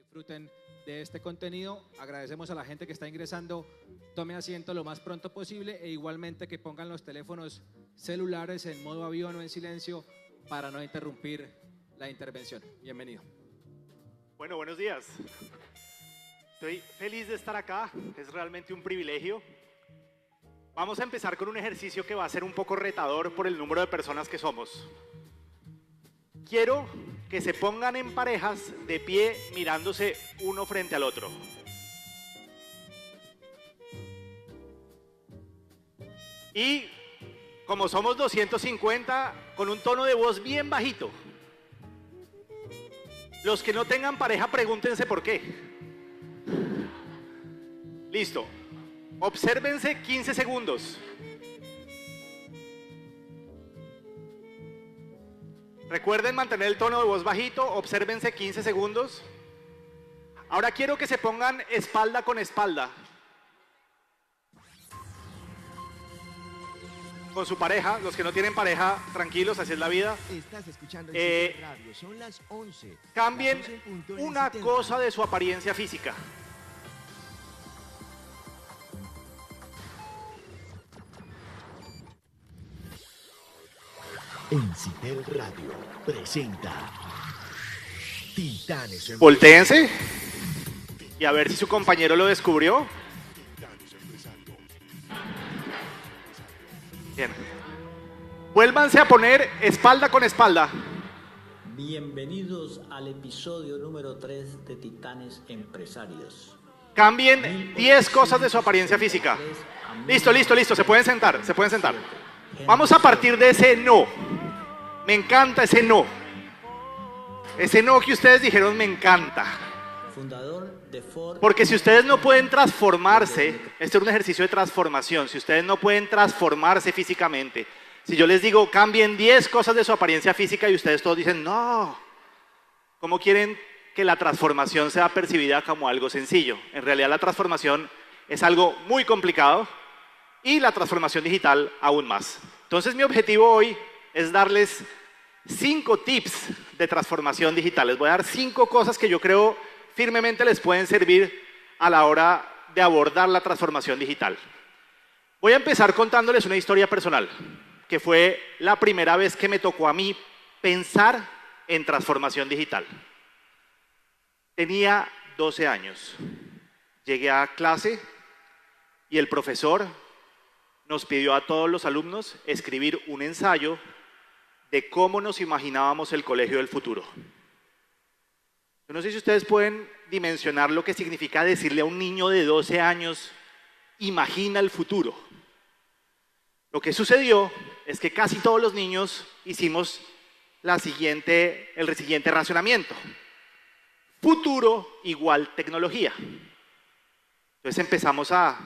disfruten de este contenido. Agradecemos a la gente que está ingresando, tome asiento lo más pronto posible e igualmente que pongan los teléfonos celulares en modo avión o en silencio para no interrumpir la intervención. Bienvenido. Bueno, buenos días. Estoy feliz de estar acá, es realmente un privilegio. Vamos a empezar con un ejercicio que va a ser un poco retador por el número de personas que somos. Quiero que se pongan en parejas de pie mirándose uno frente al otro. Y como somos 250, con un tono de voz bien bajito. Los que no tengan pareja, pregúntense por qué. Listo. Obsérvense 15 segundos. Recuerden mantener el tono de voz bajito, obsérvense 15 segundos. Ahora quiero que se pongan espalda con espalda. Con su pareja, los que no tienen pareja, tranquilos, así es la vida. Estás escuchando el radio, son las 11. Cambien Las 11 en punto en una 70. cosa de su apariencia física. Encitel Radio presenta Titanes en Voltéense y a ver si su compañero lo descubrió. Bien. Vuélvanse a poner espalda con espalda. Bienvenidos al episodio número 3 de Titanes Empresarios. Cambien 10 cosas de su apariencia física. Listo, listo, listo. Se pueden sentar, se pueden sentar. Vamos a partir de ese no. Me encanta ese no. Ese no que ustedes dijeron me encanta. Fundador de Ford. Porque si ustedes no pueden transformarse, este es un ejercicio de transformación, si ustedes no pueden transformarse físicamente, si yo les digo cambien 10 cosas de su apariencia física y ustedes todos dicen no, ¿cómo quieren que la transformación sea percibida como algo sencillo? En realidad la transformación es algo muy complicado y la transformación digital aún más. Entonces mi objetivo hoy es darles 5 tips de transformación digital. Les voy a dar 5 cosas que yo creo firmemente les pueden servir a la hora de abordar la transformación digital. Voy a empezar contándoles una historia personal, que fue la primera vez que me tocó a mí pensar en transformación digital. Tenía 12 años. Llegué a clase y el profesor nos pidió a todos los alumnos escribir un ensayo de cómo nos imaginábamos el colegio del futuro. Yo no sé si ustedes pueden dimensionar lo que significa decirle a un niño de 12 años, imagina el futuro. Lo que sucedió es que casi todos los niños hicimos el siguiente racionamiento. Futuro igual tecnología. Entonces empezamos a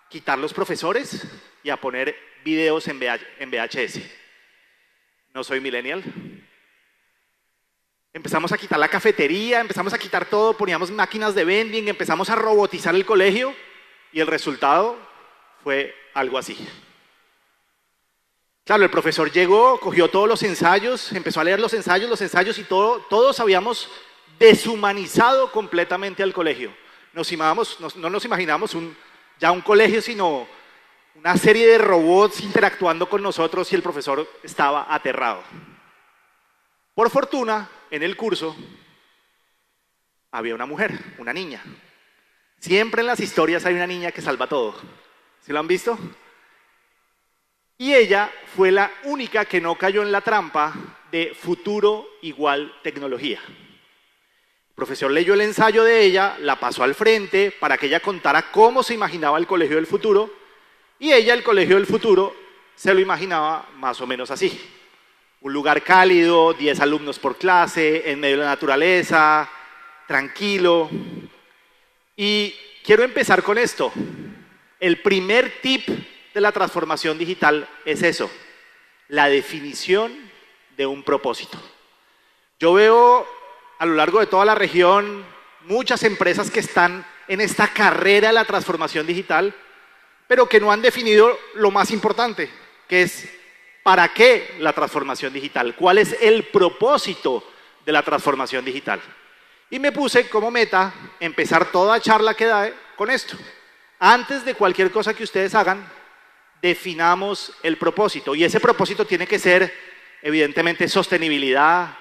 quitar los profesores y a poner videos en VHS. No soy millennial. Empezamos a quitar la cafetería, empezamos a quitar todo, poníamos máquinas de vending, empezamos a robotizar el colegio y el resultado fue algo así. Claro, el profesor llegó, cogió todos los ensayos, empezó a leer los ensayos y todos habíamos deshumanizado completamente al colegio. No nos imaginamos ya un colegio, sino una serie de robots interactuando con nosotros y el profesor estaba aterrado. Por fortuna, en el curso había una mujer, una niña. Siempre en las historias hay una niña que salva todo. ¿Sí lo han visto? Y ella fue la única que no cayó en la trampa de futuro igual tecnología. El profesor leyó el ensayo de ella, la pasó al frente para que ella contara cómo se imaginaba el colegio del futuro y ella el colegio del futuro se lo imaginaba más o menos así. Un lugar cálido, 10 alumnos por clase, en medio de la naturaleza, tranquilo. Y quiero empezar con esto. El primer tip de la transformación digital es eso, la definición de un propósito. Yo veo a lo largo de toda la región muchas empresas que están en esta carrera de la transformación digital, pero que no han definido lo más importante, que es ¿para qué la transformación digital? ¿Cuál es el propósito de la transformación digital? Y me puse como meta empezar toda charla que da con esto. Antes de cualquier cosa que ustedes hagan, definamos el propósito. Y ese propósito tiene que ser, evidentemente, sostenibilidad,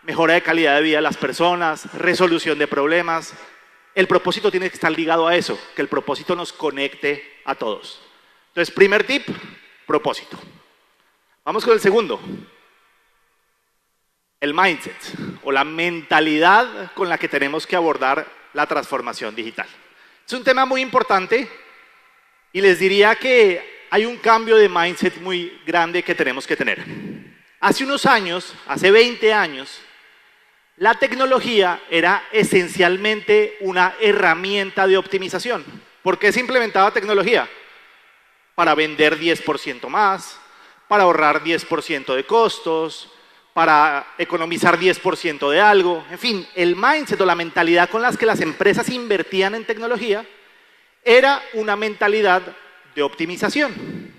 mejora de calidad de vida de las personas, resolución de problemas. El propósito tiene que estar ligado a eso, que el propósito nos conecte a todos. Entonces, primer tip, propósito. Vamos con el segundo. El mindset o la mentalidad con la que tenemos que abordar la transformación digital. Es un tema muy importante y les diría que hay un cambio de mindset muy grande que tenemos que tener. Hace unos años, hace 20 años, la tecnología era esencialmente una herramienta de optimización. ¿Por qué se implementaba tecnología? Para vender 10% más, para ahorrar 10% de costos, para economizar 10% de algo. En fin, el mindset o la mentalidad con las que las empresas invertían en tecnología era una mentalidad de optimización.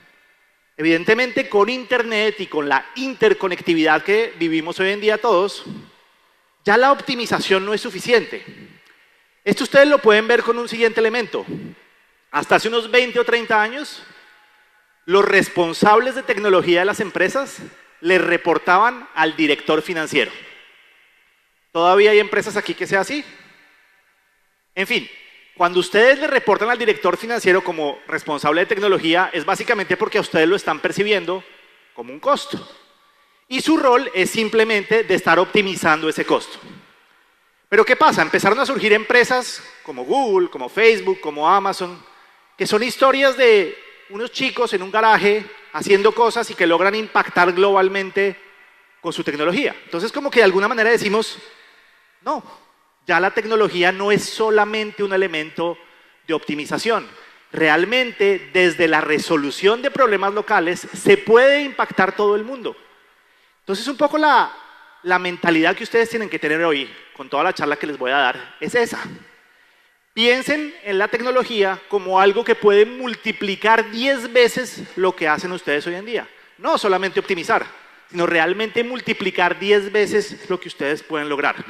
Evidentemente, con Internet y con la interconectividad que vivimos hoy en día todos, ya la optimización no es suficiente. Esto ustedes lo pueden ver con un siguiente elemento. Hasta hace unos 20 o 30 años, los responsables de tecnología de las empresas le reportaban al director financiero. ¿Todavía hay empresas aquí que sea así? En fin, cuando ustedes le reportan al director financiero como responsable de tecnología, es básicamente porque a ustedes lo están percibiendo como un costo. Y su rol es simplemente de estar optimizando ese costo. Pero ¿qué pasa? Empezaron a surgir empresas como Google, como Facebook, como Amazon, que son historias de unos chicos en un garaje haciendo cosas y que logran impactar globalmente con su tecnología. Entonces, como que de alguna manera decimos, no, ya la tecnología no es solamente un elemento de optimización. Realmente, desde la resolución de problemas locales, se puede impactar todo el mundo. Entonces, un poco la mentalidad que ustedes tienen que tener hoy, con toda la charla que les voy a dar, es esa. Piensen en la tecnología como algo que puede multiplicar 10 veces lo que hacen ustedes hoy en día. No solamente optimizar, sino realmente multiplicar 10 veces lo que ustedes pueden lograr.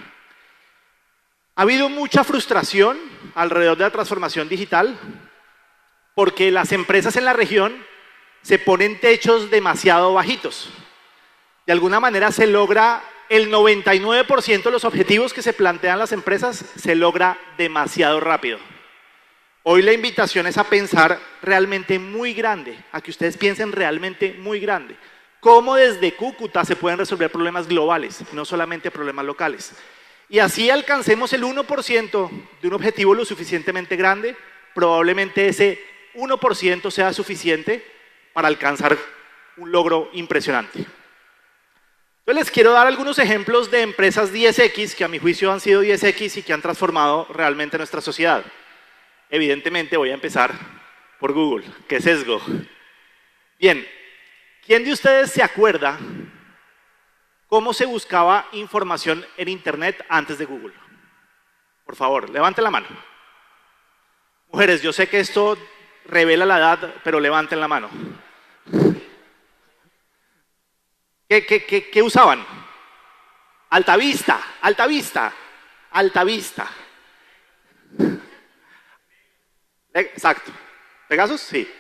Ha habido mucha frustración alrededor de la transformación digital porque las empresas en la región se ponen techos demasiado bajitos. De alguna manera se logra el 99% de los objetivos que se plantean las empresas se logra demasiado rápido. Hoy la invitación es a pensar realmente muy grande, a que ustedes piensen realmente muy grande. Cómo desde Cúcuta se pueden resolver problemas globales, no solamente problemas locales. Y así alcancemos el 1% de un objetivo lo suficientemente grande, probablemente ese 1% sea suficiente para alcanzar un logro impresionante. Yo les quiero dar algunos ejemplos de empresas 10X que a mi juicio han sido 10X y que han transformado realmente nuestra sociedad. Evidentemente voy a empezar por Google. ¿Qué sesgo? Bien, ¿quién de ustedes se acuerda cómo se buscaba información en Internet antes de Google? Por favor, levanten la mano. Mujeres, yo sé que esto revela la edad, pero levanten la mano. ¿Qué usaban? Altavista, Altavista, Altavista. Exacto. ¿Pegasus? Sí.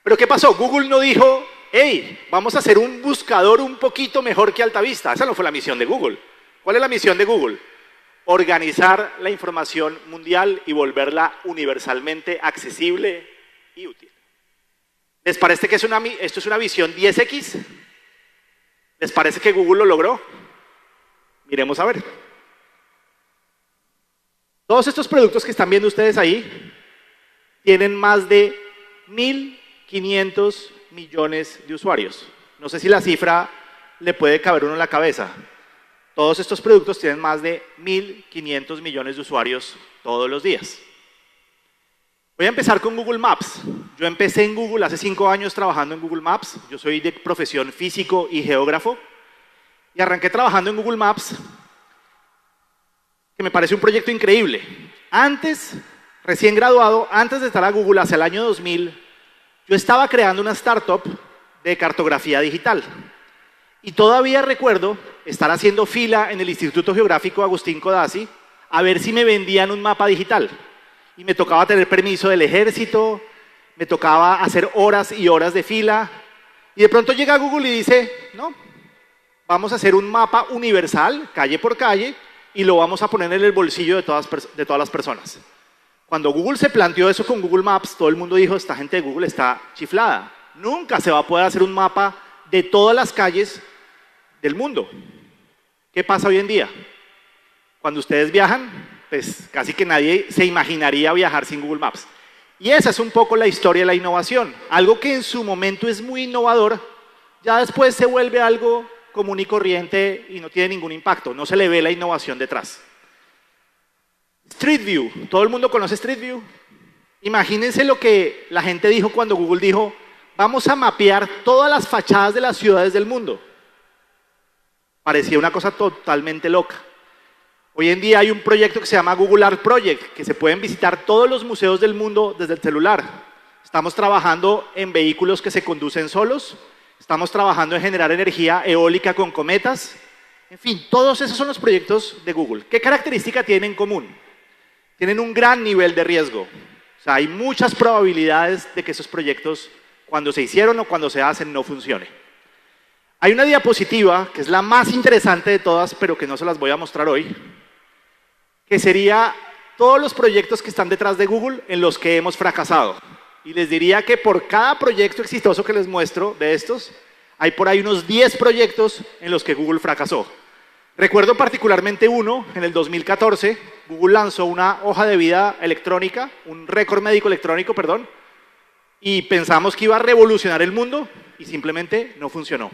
Pero ¿qué pasó? Google no dijo, hey, vamos a hacer un buscador un poquito mejor que Altavista. Esa no fue la misión de Google. ¿Cuál es la misión de Google? Organizar la información mundial y volverla universalmente accesible y útil. ¿Les parece que esto es una visión 10X? ¿Les parece que Google lo logró? Miremos a ver. Todos estos productos que están viendo ustedes ahí tienen más de 1.500 millones de usuarios. No sé si la cifra le puede caber uno en la cabeza. Todos estos productos tienen más de 1.500 millones de usuarios todos los días. Voy a empezar con Google Maps. Yo empecé en Google hace 5 años trabajando en Google Maps. Yo soy de profesión físico y geógrafo. Y arranqué trabajando en Google Maps, que me parece un proyecto increíble. Antes, recién graduado, antes de estar a Google, hacia el año 2000, yo estaba creando una startup de cartografía digital. Y todavía recuerdo estar haciendo fila en el Instituto Geográfico Agustín Codazzi a ver si me vendían un mapa digital. Y me tocaba tener permiso del ejército, me tocaba hacer horas y horas de fila. Y de pronto llega Google y dice, no, vamos a hacer un mapa universal, calle por calle, y lo vamos a poner en el bolsillo de todas las personas. Cuando Google se planteó eso con Google Maps, todo el mundo dijo, esta gente de Google está chiflada. Nunca se va a poder hacer un mapa de todas las calles del mundo. ¿Qué pasa hoy en día? Cuando ustedes viajan, pues casi que nadie se imaginaría viajar sin Google Maps. Y esa es un poco la historia de la innovación. Algo que en su momento es muy innovador, ya después se vuelve algo común y corriente y no tiene ningún impacto. No se le ve la innovación detrás. Street View. ¿Todo el mundo conoce Street View? Imagínense lo que la gente dijo cuando Google dijo, vamos a mapear todas las fachadas de las ciudades del mundo. Parecía una cosa totalmente loca. Hoy en día hay un proyecto que se llama Google Art Project, que se pueden visitar todos los museos del mundo desde el celular. Estamos trabajando en vehículos que se conducen solos, estamos trabajando en generar energía eólica con cometas. En fin, todos esos son los proyectos de Google. ¿Qué característica tienen en común? Tienen un gran nivel de riesgo. O sea, hay muchas probabilidades de que esos proyectos, cuando se hicieron o cuando se hacen, no funcionen. Hay una diapositiva, que es la más interesante de todas, pero que no se las voy a mostrar hoy, que sería todos los proyectos que están detrás de Google en los que hemos fracasado. Y les diría que por cada proyecto exitoso que les muestro de estos, hay por ahí unos 10 proyectos en los que Google fracasó. Recuerdo particularmente uno, en el 2014, Google lanzó una hoja de vida electrónica, un récord médico electrónico, perdón, y pensamos que iba a revolucionar el mundo y simplemente no funcionó.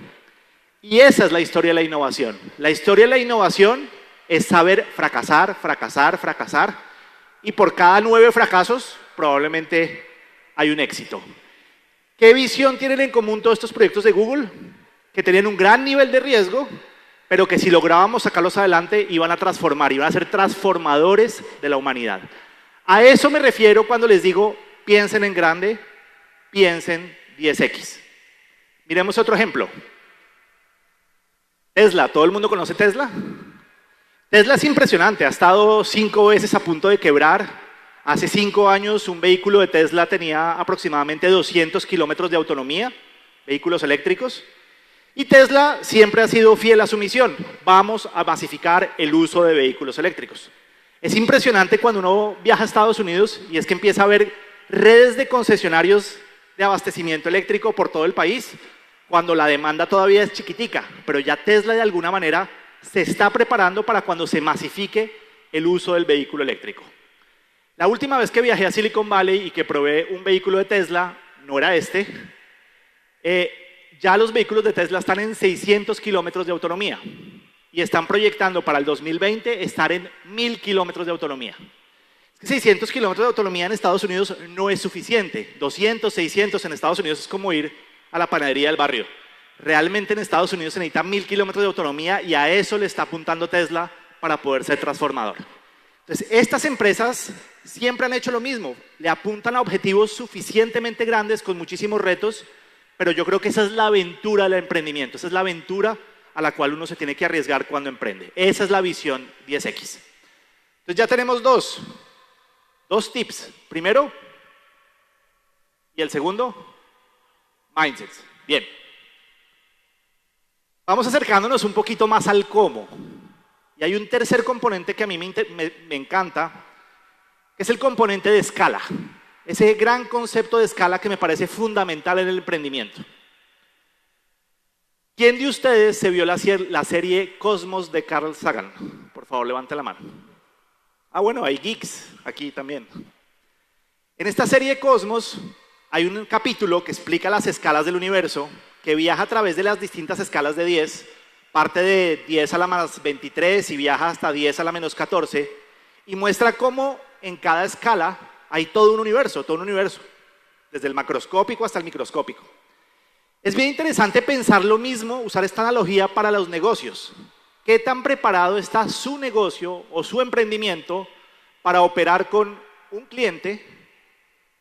Y esa es la historia de la innovación. La historia de la innovación es saber fracasar, fracasar, fracasar, y por cada 9 fracasos probablemente hay un éxito. ¿Qué visión tienen en común todos estos proyectos de Google? Que tenían un gran nivel de riesgo, pero que si lográbamos sacarlos adelante iban a transformar, iban a ser transformadores de la humanidad. A eso me refiero cuando les digo, piensen en grande, piensen 10X. Miremos otro ejemplo. Tesla, ¿todo el mundo conoce Tesla? Tesla es impresionante, ha estado 5 veces a punto de quebrar. Hace 5 años un vehículo de Tesla tenía aproximadamente 200 kilómetros de autonomía, vehículos eléctricos. Y Tesla siempre ha sido fiel a su misión, vamos a masificar el uso de vehículos eléctricos. Es impresionante cuando uno viaja a Estados Unidos y es que empieza a ver redes de concesionarios de abastecimiento eléctrico por todo el país, cuando la demanda todavía es chiquitica, pero ya Tesla de alguna manera se está preparando para cuando se masifique el uso del vehículo eléctrico. La última vez que viajé a Silicon Valley y que probé un vehículo de Tesla, no era este, ya los vehículos de Tesla están en 600 kilómetros de autonomía y están proyectando para el 2020 estar en 1000 kilómetros de autonomía. 600 kilómetros de autonomía en Estados Unidos no es suficiente. 200, 600 en Estados Unidos es como ir a la panadería del barrio. Realmente en Estados Unidos se necesita 1000 kilómetros de autonomía y a eso le está apuntando Tesla para poder ser transformador. Entonces, estas empresas siempre han hecho lo mismo. Le apuntan a objetivos suficientemente grandes con muchísimos retos, pero yo creo que esa es la aventura del emprendimiento. Esa es la aventura a la cual uno se tiene que arriesgar cuando emprende. Esa es la visión 10X. Entonces ya tenemos dos tips. Primero, y el segundo, mindsets. Bien. Vamos acercándonos un poquito más al cómo. Y hay un tercer componente que a mí me encanta, que es el componente de escala. Ese gran concepto de escala que me parece fundamental en el emprendimiento. ¿Quién de ustedes se vio la serie Cosmos de Carl Sagan? Por favor, levante la mano. Ah, bueno, hay geeks aquí también. En esta serie Cosmos hay un capítulo que explica las escalas del universo, que viaja a través de las distintas escalas de 10, parte de 10 a la más 23 y viaja hasta 10 a la menos 14, y muestra cómo en cada escala hay todo un universo, desde el macroscópico hasta el microscópico. Es bien interesante pensar lo mismo, usar esta analogía para los negocios. ¿Qué tan preparado está su negocio o su emprendimiento para operar con un cliente,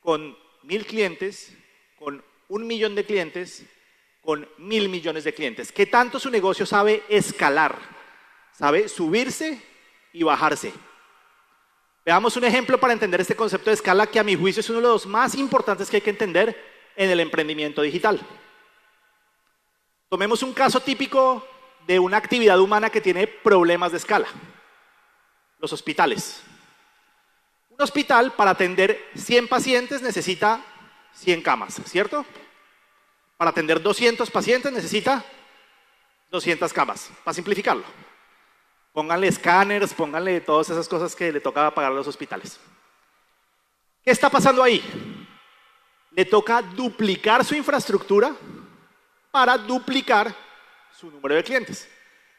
con 1000 clientes, con 1 millón de clientes, con 1000 millones de clientes? ¿Qué tanto su negocio sabe escalar? ¿Sabe subirse y bajarse? Veamos un ejemplo para entender este concepto de escala que a mi juicio es uno de los más importantes que hay que entender en el emprendimiento digital. Tomemos un caso típico de una actividad humana que tiene problemas de escala. Los hospitales. Un hospital para atender 100 pacientes necesita 100 camas, ¿cierto? Para atender 200 pacientes necesita 200 camas, para simplificarlo. Pónganle escáneres, pónganle todas esas cosas que le toca pagar a los hospitales. ¿Qué está pasando ahí? Le toca duplicar su infraestructura para duplicar su número de clientes.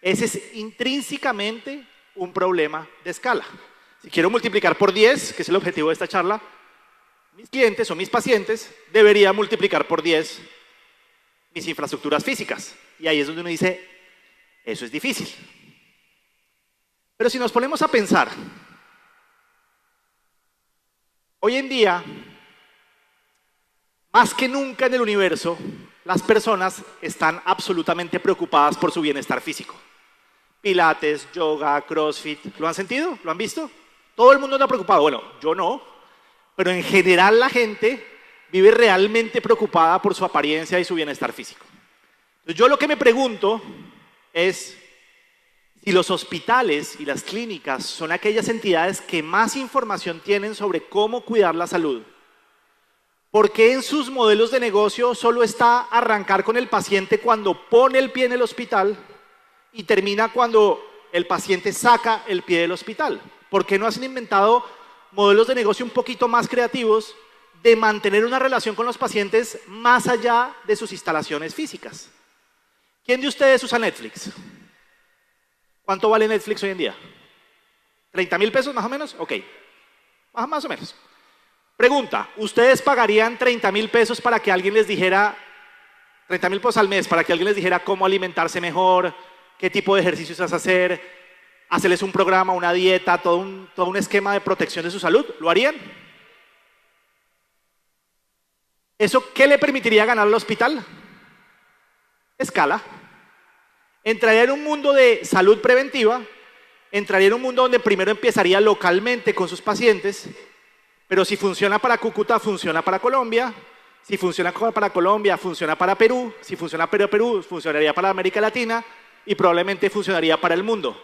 Ese es intrínsecamente un problema de escala. Si quiero multiplicar por 10, que es el objetivo de esta charla, mis clientes o mis pacientes debería multiplicar por 10 mis infraestructuras físicas. Y ahí es donde uno dice, eso es difícil. Pero si nos ponemos a pensar, hoy en día, más que nunca en el universo, las personas están absolutamente preocupadas por su bienestar físico. Pilates, yoga, CrossFit, ¿lo han sentido? ¿Lo han visto? Todo el mundo está preocupado. Bueno, yo no, pero en general la gente vive realmente preocupada por su apariencia y su bienestar físico. Entonces, yo lo que me pregunto es si los hospitales y las clínicas son aquellas entidades que más información tienen sobre cómo cuidar la salud. ¿Por qué en sus modelos de negocio solo está arrancar con el paciente cuando pone el pie en el hospital y termina cuando el paciente saca el pie del hospital? ¿Por qué no hacen inventado modelos de negocio un poquito más creativos de mantener una relación con los pacientes más allá de sus instalaciones físicas? ¿Quién de ustedes usa Netflix? ¿Cuánto vale Netflix hoy en día? ¿30.000 pesos más o menos? Ok, más o menos. Pregunta, ¿ustedes pagarían 30.000 pesos para que alguien les dijera, 30.000 pesos al mes, para que alguien les dijera cómo alimentarse mejor, qué tipo de ejercicios hacer, hacerles un programa, una dieta, todo un esquema de protección de su salud? ¿Lo harían? ¿Eso qué le permitiría ganar al hospital? Escala. Entraría en un mundo de salud preventiva, entraría en un mundo donde primero empezaría localmente con sus pacientes, pero si funciona para Cúcuta, funciona para Colombia, si funciona para Colombia, funciona para Perú, si funciona para Perú, funcionaría para América Latina y probablemente funcionaría para el mundo.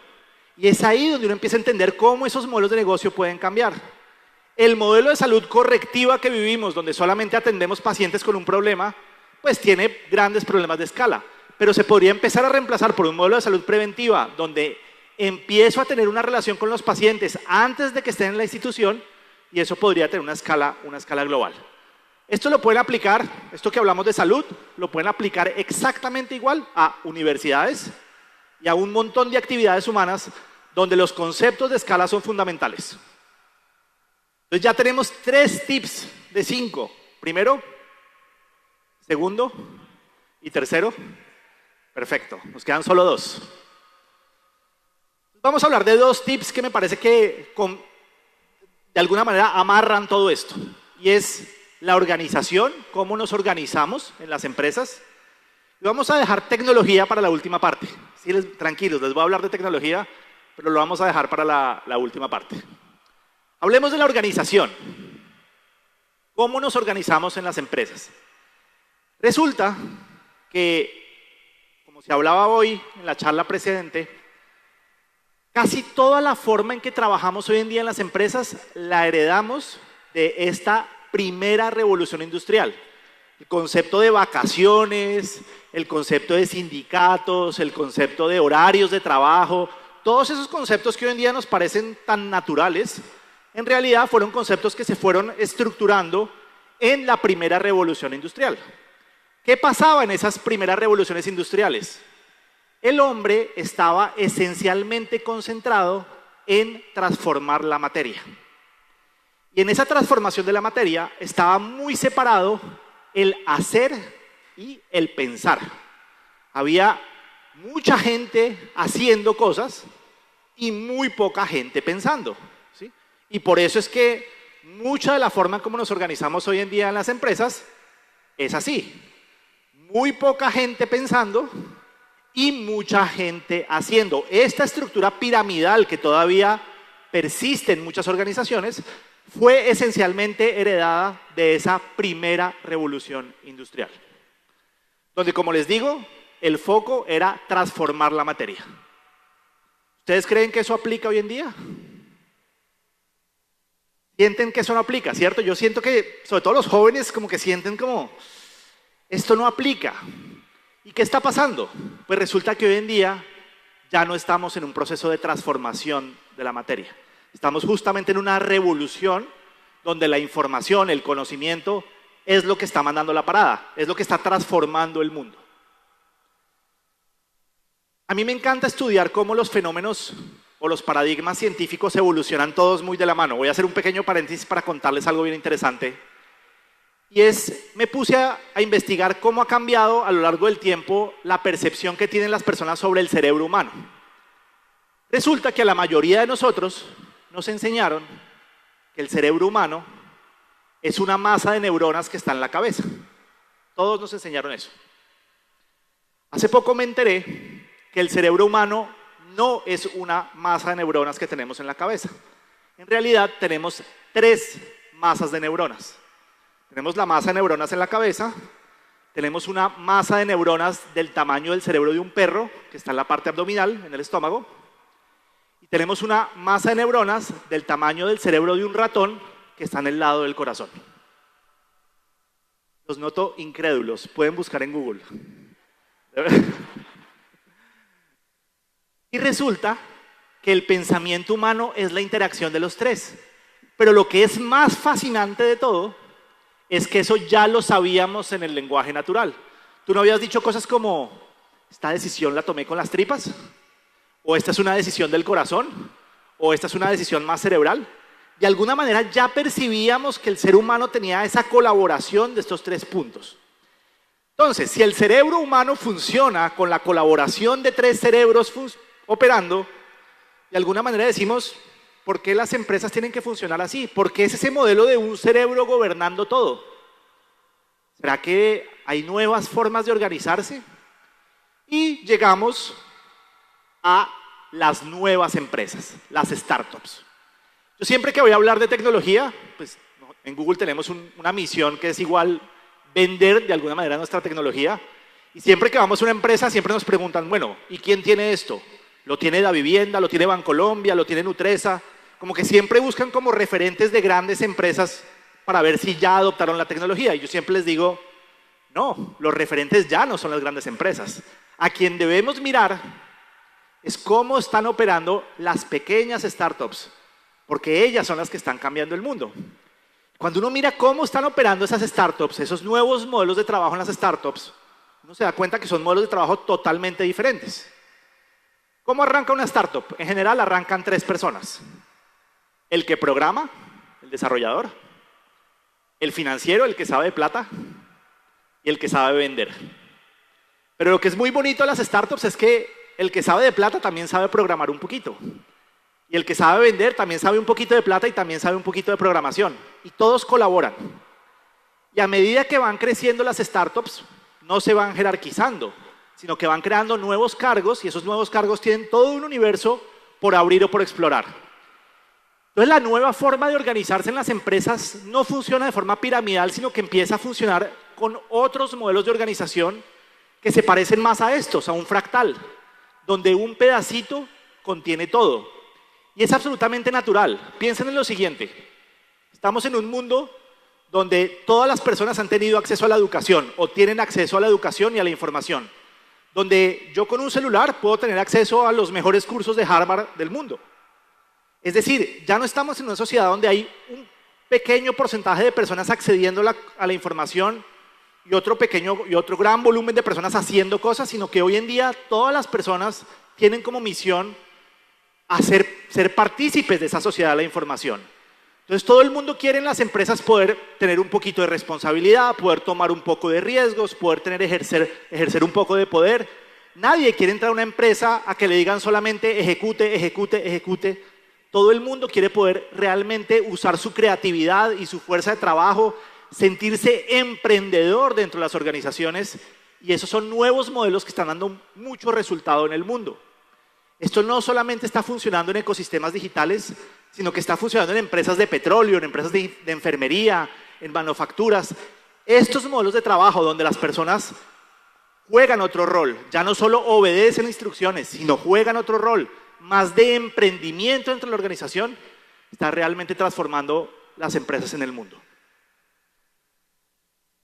Y es ahí donde uno empieza a entender cómo esos modelos de negocio pueden cambiar. El modelo de salud correctiva que vivimos, donde solamente atendemos pacientes con un problema, pues tiene grandes problemas de escala. Pero se podría empezar a reemplazar por un modelo de salud preventiva donde empiezo a tener una relación con los pacientes antes de que estén en la institución y eso podría tener una escala global. Esto lo pueden aplicar, esto que hablamos de salud, lo pueden aplicar exactamente igual a universidades y a un montón de actividades humanas donde los conceptos de escala son fundamentales. Entonces ya tenemos 3 tips de 5. Primero, segundo y tercero. Perfecto, nos quedan solo 2. Vamos a hablar de 2 tips que me parece que de alguna manera amarran todo esto. Y es la organización, cómo nos organizamos en las empresas. Y vamos a dejar tecnología para la última parte. Sí, tranquilos, les voy a hablar de tecnología, pero lo vamos a dejar para la última parte. Hablemos de la organización. ¿Cómo nos organizamos en las empresas? Resulta que, como se hablaba hoy en la charla precedente, casi toda la forma en que trabajamos hoy en día en las empresas la heredamos de esta primera revolución industrial. El concepto de vacaciones, el concepto de sindicatos, el concepto de horarios de trabajo, todos esos conceptos que hoy en día nos parecen tan naturales, en realidad fueron conceptos que se fueron estructurando en la primera revolución industrial. ¿Qué pasaba en esas primeras revoluciones industriales? El hombre estaba esencialmente concentrado en transformar la materia. Y en esa transformación de la materia estaba muy separado el hacer y el pensar. Había mucha gente haciendo cosas y muy poca gente pensando, ¿sí? Y por eso es que mucha de la forma en cómo nos organizamos hoy en día en las empresas es así. Muy poca gente pensando y mucha gente haciendo. Esta estructura piramidal que todavía persiste en muchas organizaciones, fue esencialmente heredada de esa primera revolución industrial, donde, como les digo, el foco era transformar la materia. ¿Ustedes creen que eso aplica hoy en día? Sienten que eso no aplica, ¿cierto? Yo siento que, sobre todo los jóvenes, como que sienten como, esto no aplica. ¿Y qué está pasando? Pues resulta que hoy en día ya no estamos en un proceso de transformación de la materia. Estamos justamente en una revolución donde la información, el conocimiento, es lo que está mandando la parada, es lo que está transformando el mundo. A mí me encanta estudiar cómo los fenómenos o los paradigmas científicos evolucionan todos muy de la mano. Voy a hacer un pequeño paréntesis para contarles algo bien interesante. Y me puse a investigar cómo ha cambiado a lo largo del tiempo la percepción que tienen las personas sobre el cerebro humano. Resulta que a la mayoría de nosotros nos enseñaron que el cerebro humano es una masa de neuronas que está en la cabeza. Todos nos enseñaron eso. Hace poco me enteré que el cerebro humano no es una masa de neuronas que tenemos en la cabeza. En realidad tenemos 3 masas de neuronas. Tenemos la masa de neuronas en la cabeza, tenemos una masa de neuronas del tamaño del cerebro de un perro, que está en la parte abdominal, en el estómago, y tenemos una masa de neuronas del tamaño del cerebro de un ratón, que está en el lado del corazón. Los noto incrédulos, pueden buscar en Google. Y resulta que el pensamiento humano es la interacción de los 3. Pero lo que es más fascinante de todo es que eso ya lo sabíamos en el lenguaje natural. ¿Tú no habías dicho cosas como, esta decisión la tomé con las tripas? ¿O esta es una decisión del corazón? ¿O esta es una decisión más cerebral? De alguna manera ya percibíamos que el ser humano tenía esa colaboración de estos 3 puntos. Entonces, si el cerebro humano funciona con la colaboración de 3 cerebros operando, de alguna manera decimos, ¿por qué las empresas tienen que funcionar así? ¿Por qué es ese modelo de un cerebro gobernando todo? ¿Será que hay nuevas formas de organizarse? Y llegamos a las nuevas empresas, las startups. Yo siempre que voy a hablar de tecnología, pues en Google tenemos una misión que es igual vender de alguna manera nuestra tecnología. Y siempre que vamos a una empresa, siempre nos preguntan, bueno, ¿y quién tiene esto? ¿Lo tiene Davivienda? ¿Lo tiene Bancolombia? ¿Lo tiene Nutresa? Como que siempre buscan como referentes de grandes empresas para ver si ya adoptaron la tecnología. Y yo siempre les digo, no, los referentes ya no son las grandes empresas. A quien debemos mirar es cómo están operando las pequeñas startups, porque ellas son las que están cambiando el mundo. Cuando uno mira cómo están operando esas startups, esos nuevos modelos de trabajo en las startups, uno se da cuenta que son modelos de trabajo totalmente diferentes. ¿Cómo arranca una startup? En general arrancan 3 personas. El que programa, el desarrollador, el financiero, el que sabe de plata, y el que sabe vender. Pero lo que es muy bonito de las startups es que el que sabe de plata también sabe programar un poquito. Y el que sabe vender también sabe un poquito de plata y también sabe un poquito de programación. Y todos colaboran. Y a medida que van creciendo las startups, no se van jerarquizando, sino que van creando nuevos cargos y esos nuevos cargos tienen todo un universo por abrir o por explorar. Entonces la nueva forma de organizarse en las empresas no funciona de forma piramidal, sino que empieza a funcionar con otros modelos de organización que se parecen más a estos, a un fractal, donde un pedacito contiene todo. Y es absolutamente natural. Piensen en lo siguiente. Estamos en un mundo donde todas las personas han tenido acceso a la educación o tienen acceso a la educación y a la información. Donde yo con un celular puedo tener acceso a los mejores cursos de Harvard del mundo. Es decir, ya no estamos en una sociedad donde hay un pequeño porcentaje de personas accediendo a la información y otro gran volumen de personas haciendo cosas, sino que hoy en día todas las personas tienen como misión ser partícipes de esa sociedad de la información. Entonces todo el mundo quiere en las empresas poder tener un poquito de responsabilidad, poder tomar un poco de riesgos, poder ejercer un poco de poder. Nadie quiere entrar a una empresa a que le digan solamente ejecute, ejecute, ejecute. Todo el mundo quiere poder realmente usar su creatividad y su fuerza de trabajo, sentirse emprendedor dentro de las organizaciones, y esos son nuevos modelos que están dando mucho resultado en el mundo. Esto no solamente está funcionando en ecosistemas digitales, sino que está funcionando en empresas de petróleo, en empresas de enfermería, en manufacturas. Estos modelos de trabajo donde las personas juegan otro rol, ya no solo obedecen instrucciones, sino juegan otro rol, más de emprendimiento dentro de la organización, está realmente transformando las empresas en el mundo.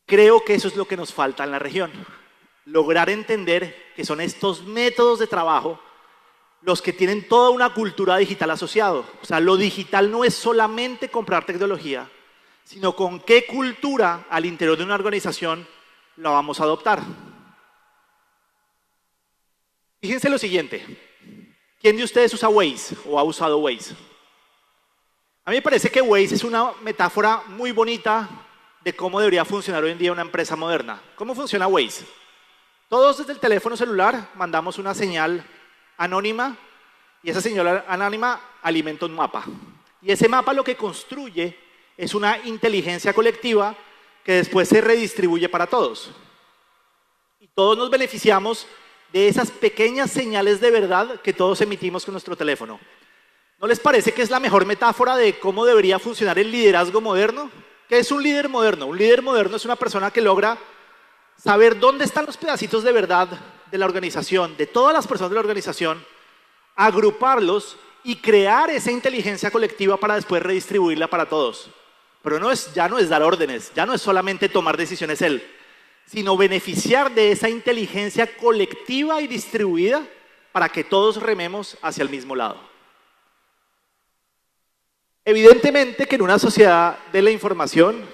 Creo que eso es lo que nos falta en la región, lograr entender que son estos métodos de trabajo los que tienen toda una cultura digital asociado. O sea, lo digital no es solamente comprar tecnología, sino con qué cultura al interior de una organización la vamos a adoptar. Fíjense lo siguiente, ¿quién de ustedes usa Waze o ha usado Waze? A mí me parece que Waze es una metáfora muy bonita de cómo debería funcionar hoy en día una empresa moderna. ¿Cómo funciona Waze? Todos desde el teléfono celular mandamos una señal anónima y esa señal anónima alimenta un mapa. Y ese mapa lo que construye es una inteligencia colectiva que después se redistribuye para todos. Y todos nos beneficiamos de esas pequeñas señales de verdad que todos emitimos con nuestro teléfono. ¿No les parece que es la mejor metáfora de cómo debería funcionar el liderazgo moderno? ¿Qué es un líder moderno? Un líder moderno es una persona que logra saber dónde están los pedacitos de verdad de la organización, de todas las personas de la organización, agruparlos y crear esa inteligencia colectiva para después redistribuirla para todos. Pero ya no es dar órdenes, ya no es solamente tomar decisiones él, sino beneficiar de esa inteligencia colectiva y distribuida para que todos rememos hacia el mismo lado. Evidentemente que en una sociedad de la información,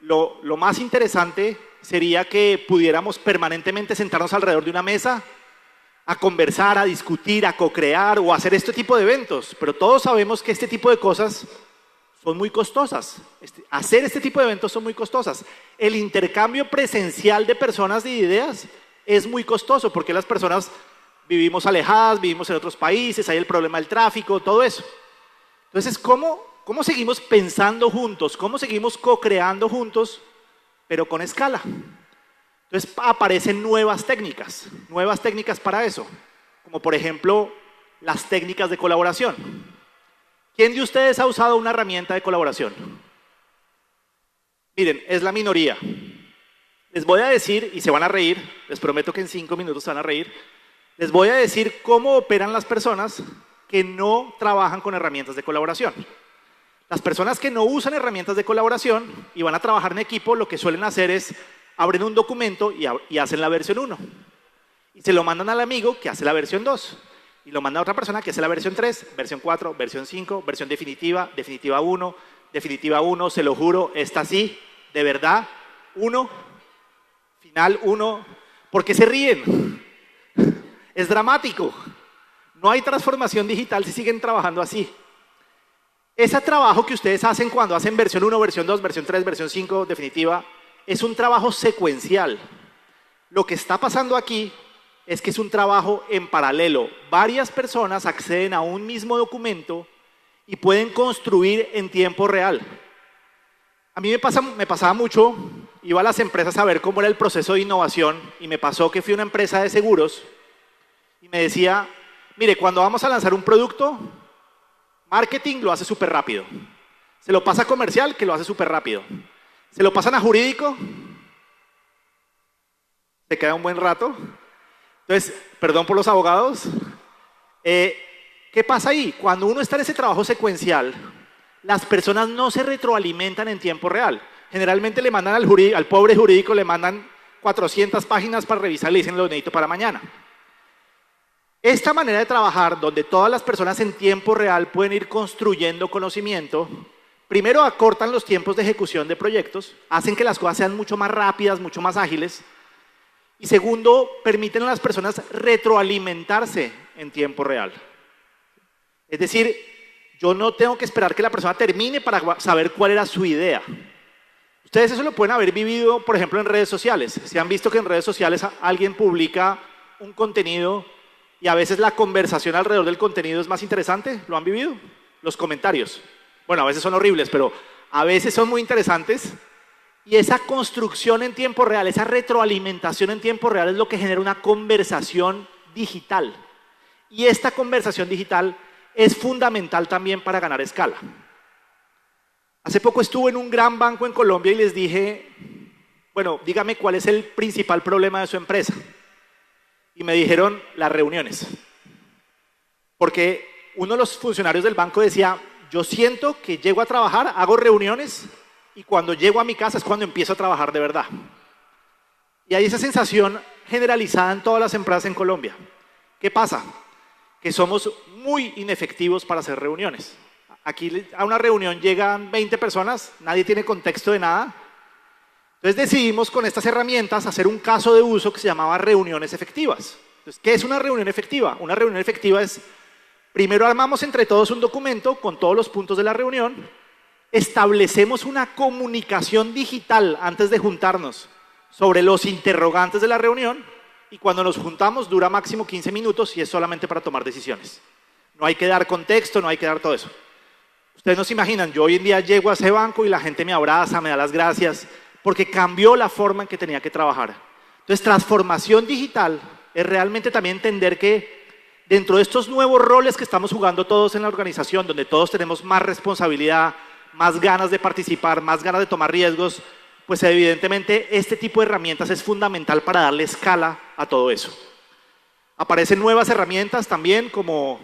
lo más interesante sería que pudiéramos permanentemente sentarnos alrededor de una mesa a conversar, a discutir, a co-crear o a hacer este tipo de eventos. Pero todos sabemos que este tipo de cosas son muy costosas. Hacer este tipo de eventos son muy costosas. El intercambio presencial de personas y de ideas es muy costoso porque las personas vivimos alejadas, vivimos en otros países, hay el problema del tráfico, todo eso. Entonces, ¿cómo seguimos pensando juntos? ¿Cómo seguimos co-creando juntos, pero con escala? Entonces aparecen nuevas técnicas para eso, como por ejemplo las técnicas de colaboración. ¿Quién de ustedes ha usado una herramienta de colaboración? Miren, es la minoría. Les voy a decir, y se van a reír, les prometo que en 5 minutos se van a reír, les voy a decir cómo operan las personas que no trabajan con herramientas de colaboración. Las personas que no usan herramientas de colaboración y van a trabajar en equipo, lo que suelen hacer es abren un documento y hacen la versión 1. Y se lo mandan al amigo que hace la versión 2. Y lo manda a otra persona que hace la versión 3, versión 4, versión 5, versión definitiva, definitiva 1, se lo juro, esta sí, de verdad, 1, final 1. ¿Por qué se ríen? Es dramático. No hay transformación digital si siguen trabajando así. Ese trabajo que ustedes hacen cuando hacen versión 1, versión 2, versión 3, versión 5, definitiva, es un trabajo secuencial. Lo que está pasando aquí es que es un trabajo en paralelo. Varias personas acceden a un mismo documento y pueden construir en tiempo real. A mí me pasaba mucho, iba a las empresas a ver cómo era el proceso de innovación y me pasó que fui a una empresa de seguros y me decía, mire, cuando vamos a lanzar un producto, marketing lo hace súper rápido. Se lo pasa a comercial, que lo hace súper rápido. Se lo pasan a jurídico, se queda un buen rato. Entonces, perdón por los abogados. ¿Qué pasa ahí? Cuando uno está en ese trabajo secuencial, las personas no se retroalimentan en tiempo real. Generalmente le mandan al pobre jurídico, le mandan 400 páginas para revisar y le dicen lo necesito para mañana. Esta manera de trabajar, donde todas las personas en tiempo real pueden ir construyendo conocimiento, primero acortan los tiempos de ejecución de proyectos, hacen que las cosas sean mucho más rápidas, mucho más ágiles, y segundo, permiten a las personas retroalimentarse en tiempo real. Es decir, yo no tengo que esperar que la persona termine para saber cuál era su idea. Ustedes eso lo pueden haber vivido, por ejemplo, en redes sociales. Si han visto que en redes sociales alguien publica un contenido y a veces la conversación alrededor del contenido es más interesante, ¿lo han vivido? Los comentarios. Bueno, a veces son horribles, pero a veces son muy interesantes. Y esa construcción en tiempo real, esa retroalimentación en tiempo real es lo que genera una conversación digital. Y esta conversación digital es fundamental también para ganar escala. Hace poco estuve en un gran banco en Colombia y les dije, bueno, dígame cuál es el principal problema de su empresa. Y me dijeron las reuniones. Porque uno de los funcionarios del banco decía, yo siento que llego a trabajar, hago reuniones y cuando llego a mi casa es cuando empiezo a trabajar de verdad. Y hay esa sensación generalizada en todas las empresas en Colombia. ¿Qué pasa? Que somos muy inefectivos para hacer reuniones. Aquí a una reunión llegan 20 personas, nadie tiene contexto de nada. Entonces decidimos con estas herramientas hacer un caso de uso que se llamaba reuniones efectivas. Entonces, ¿qué es una reunión efectiva? Una reunión efectiva es, primero armamos entre todos un documento con todos los puntos de la reunión, establecemos una comunicación digital antes de juntarnos sobre los interrogantes de la reunión y cuando nos juntamos dura máximo 15 minutos y es solamente para tomar decisiones. No hay que dar contexto, no hay que dar todo eso. Ustedes no se imaginan, yo hoy en día llego a ese banco y la gente me abraza, me da las gracias, porque cambió la forma en que tenía que trabajar. Entonces, transformación digital es realmente también entender que dentro de estos nuevos roles que estamos jugando todos en la organización, donde todos tenemos más responsabilidad, más ganas de participar, más ganas de tomar riesgos, pues evidentemente este tipo de herramientas es fundamental para darle escala a todo eso. Aparecen nuevas herramientas también como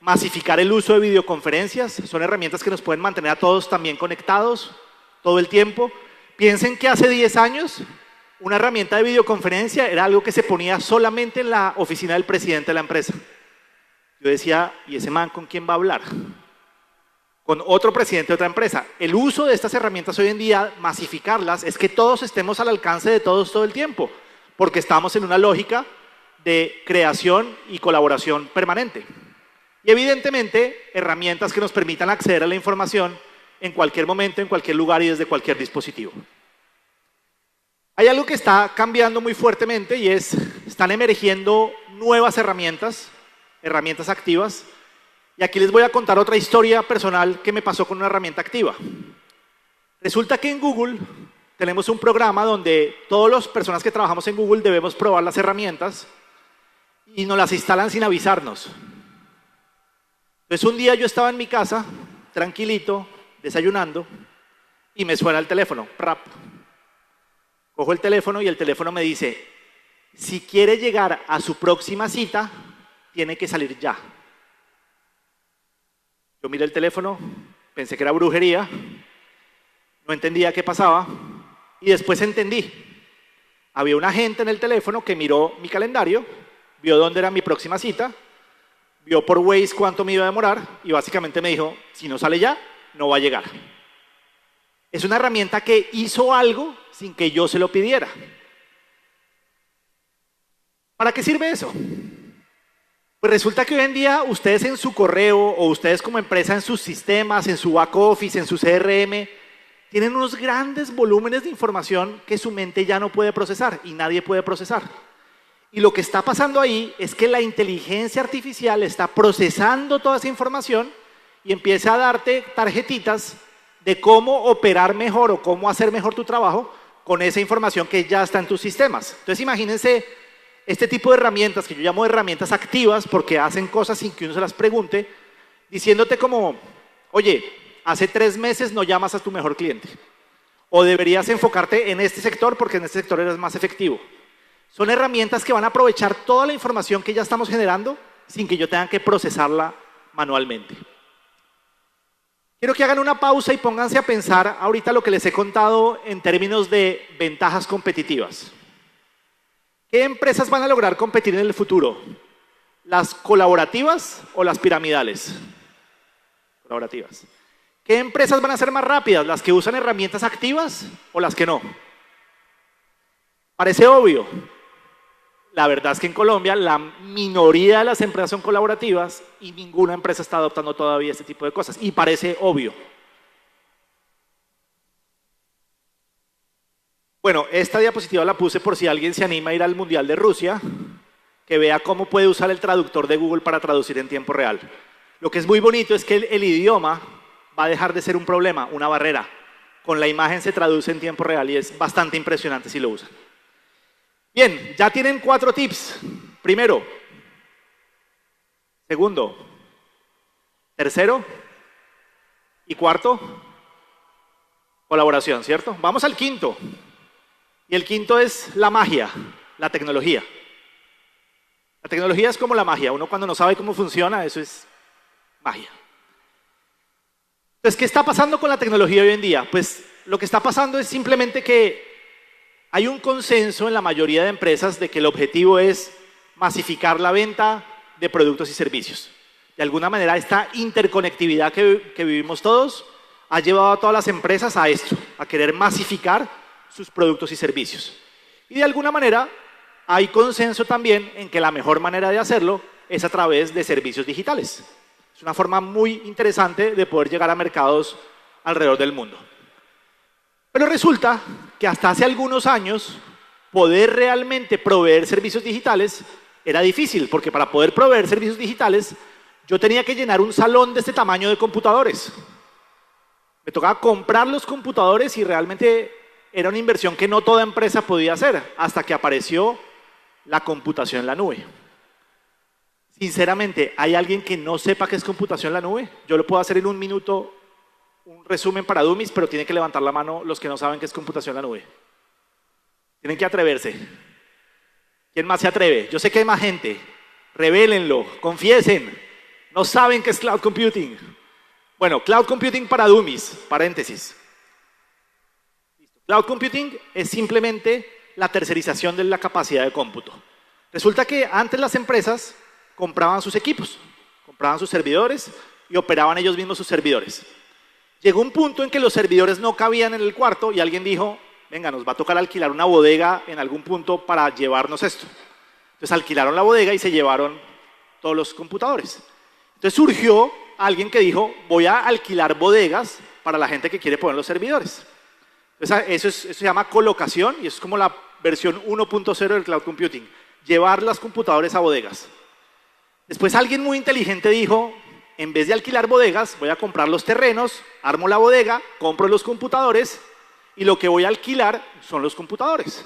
masificar el uso de videoconferencias, son herramientas que nos pueden mantener a todos también conectados todo el tiempo. Piensen que hace 10 años una herramienta de videoconferencia era algo que se ponía solamente en la oficina del presidente de la empresa. Yo decía, ¿y ese man con quién va a hablar? Con otro presidente de otra empresa. El uso de estas herramientas hoy en día, masificarlas, es que todos estemos al alcance de todos todo el tiempo, porque estamos en una lógica de creación y colaboración permanente. Y evidentemente, herramientas que nos permitan acceder a la información en cualquier momento, en cualquier lugar y desde cualquier dispositivo. Hay algo que está cambiando muy fuertemente y es, están emergiendo nuevas herramientas, herramientas activas. Y aquí les voy a contar otra historia personal que me pasó con una herramienta activa. Resulta que en Google tenemos un programa donde todas las personas que trabajamos en Google debemos probar las herramientas y nos las instalan sin avisarnos. Entonces un día yo estaba en mi casa, tranquilito, desayunando, y me suena el teléfono, ¡prap! Cojo el teléfono y el teléfono me dice, si quiere llegar a su próxima cita, tiene que salir ya. Yo miré el teléfono, pensé que era brujería, no entendía qué pasaba, y después entendí. Había un agente en el teléfono que miró mi calendario, vio dónde era mi próxima cita, vio por Waze cuánto me iba a demorar y básicamente me dijo, si no sale ya, no va a llegar. Es una herramienta que hizo algo sin que yo se lo pidiera. ¿Para qué sirve eso? Pues resulta que hoy en día ustedes en su correo o ustedes como empresa en sus sistemas, en su back office, en su CRM, tienen unos grandes volúmenes de información que su mente ya no puede procesar y nadie puede procesar. Y lo que está pasando ahí es que la inteligencia artificial está procesando toda esa información y empieza a darte tarjetitas de cómo operar mejor o cómo hacer mejor tu trabajo con esa información que ya está en tus sistemas. Entonces imagínense este tipo de herramientas que yo llamo herramientas activas porque hacen cosas sin que uno se las pregunte, diciéndote como, oye, hace 3 meses no llamas a tu mejor cliente o deberías enfocarte en este sector porque en este sector eres más efectivo. Son herramientas que van a aprovechar toda la información que ya estamos generando sin que yo tenga que procesarla manualmente. Quiero que hagan una pausa y pónganse a pensar ahorita lo que les he contado en términos de ventajas competitivas. ¿Qué empresas van a lograr competir en el futuro? ¿Las colaborativas o las piramidales? Colaborativas. ¿Qué empresas van a ser más rápidas? ¿Las que usan herramientas activas o las que no? Parece obvio. La verdad es que en Colombia la minoría de las empresas son colaborativas y ninguna empresa está adoptando todavía este tipo de cosas. Y parece obvio. Bueno, esta diapositiva la puse por si alguien se anima a ir al Mundial de Rusia, que vea cómo puede usar el traductor de Google para traducir en tiempo real. Lo que es muy bonito es que el idioma va a dejar de ser un problema, una barrera. Con la imagen se traduce en tiempo real y es bastante impresionante si lo usan. Bien, ya tienen 4 tips. Primero. Segundo. Tercero. Y cuarto, colaboración, ¿cierto? Vamos al quinto. Y el quinto es la magia, la tecnología. La tecnología es como la magia. Uno cuando no sabe cómo funciona, eso es magia. Entonces, ¿qué está pasando con la tecnología hoy en día? Pues lo que está pasando es simplemente que hay un consenso en la mayoría de empresas de que el objetivo es masificar la venta de productos y servicios. De alguna manera, esta interconectividad que vivimos todos ha llevado a todas las empresas a esto, a querer masificar sus productos y servicios. Y de alguna manera, hay consenso también en que la mejor manera de hacerlo es a través de servicios digitales. Es una forma muy interesante de poder llegar a mercados alrededor del mundo. Pero resulta que hasta hace algunos años, poder realmente proveer servicios digitales era difícil, porque para poder proveer servicios digitales, yo tenía que llenar un salón de este tamaño de computadores. Me tocaba comprar los computadores y realmente era una inversión que no toda empresa podía hacer, hasta que apareció la computación en la nube. Sinceramente, ¿hay alguien que no sepa qué es computación en la nube? Yo lo puedo hacer en un minuto, un resumen para dummies, pero tienen que levantar la mano los que no saben qué es computación en la nube. Tienen que atreverse. ¿Quién más se atreve? Yo sé que hay más gente. Revélenlo, confiesen. No saben qué es cloud computing. Bueno, cloud computing para dummies, paréntesis. Cloud computing es simplemente la tercerización de la capacidad de cómputo. Resulta que antes las empresas compraban sus equipos, compraban sus servidores y operaban ellos mismos sus servidores. Llegó un punto en que los servidores no cabían en el cuarto y alguien dijo, venga, nos va a tocar alquilar una bodega en algún punto para llevarnos esto. Entonces alquilaron la bodega y se llevaron todos los computadores. Entonces surgió alguien que dijo, voy a alquilar bodegas para la gente que quiere poner los servidores. Entonces eso se llama colocación y eso es como la versión 1.0 del cloud computing, llevar los computadores a bodegas. Después alguien muy inteligente dijo, en vez de alquilar bodegas, voy a comprar los terrenos, armo la bodega, compro los computadores y lo que voy a alquilar son los computadores.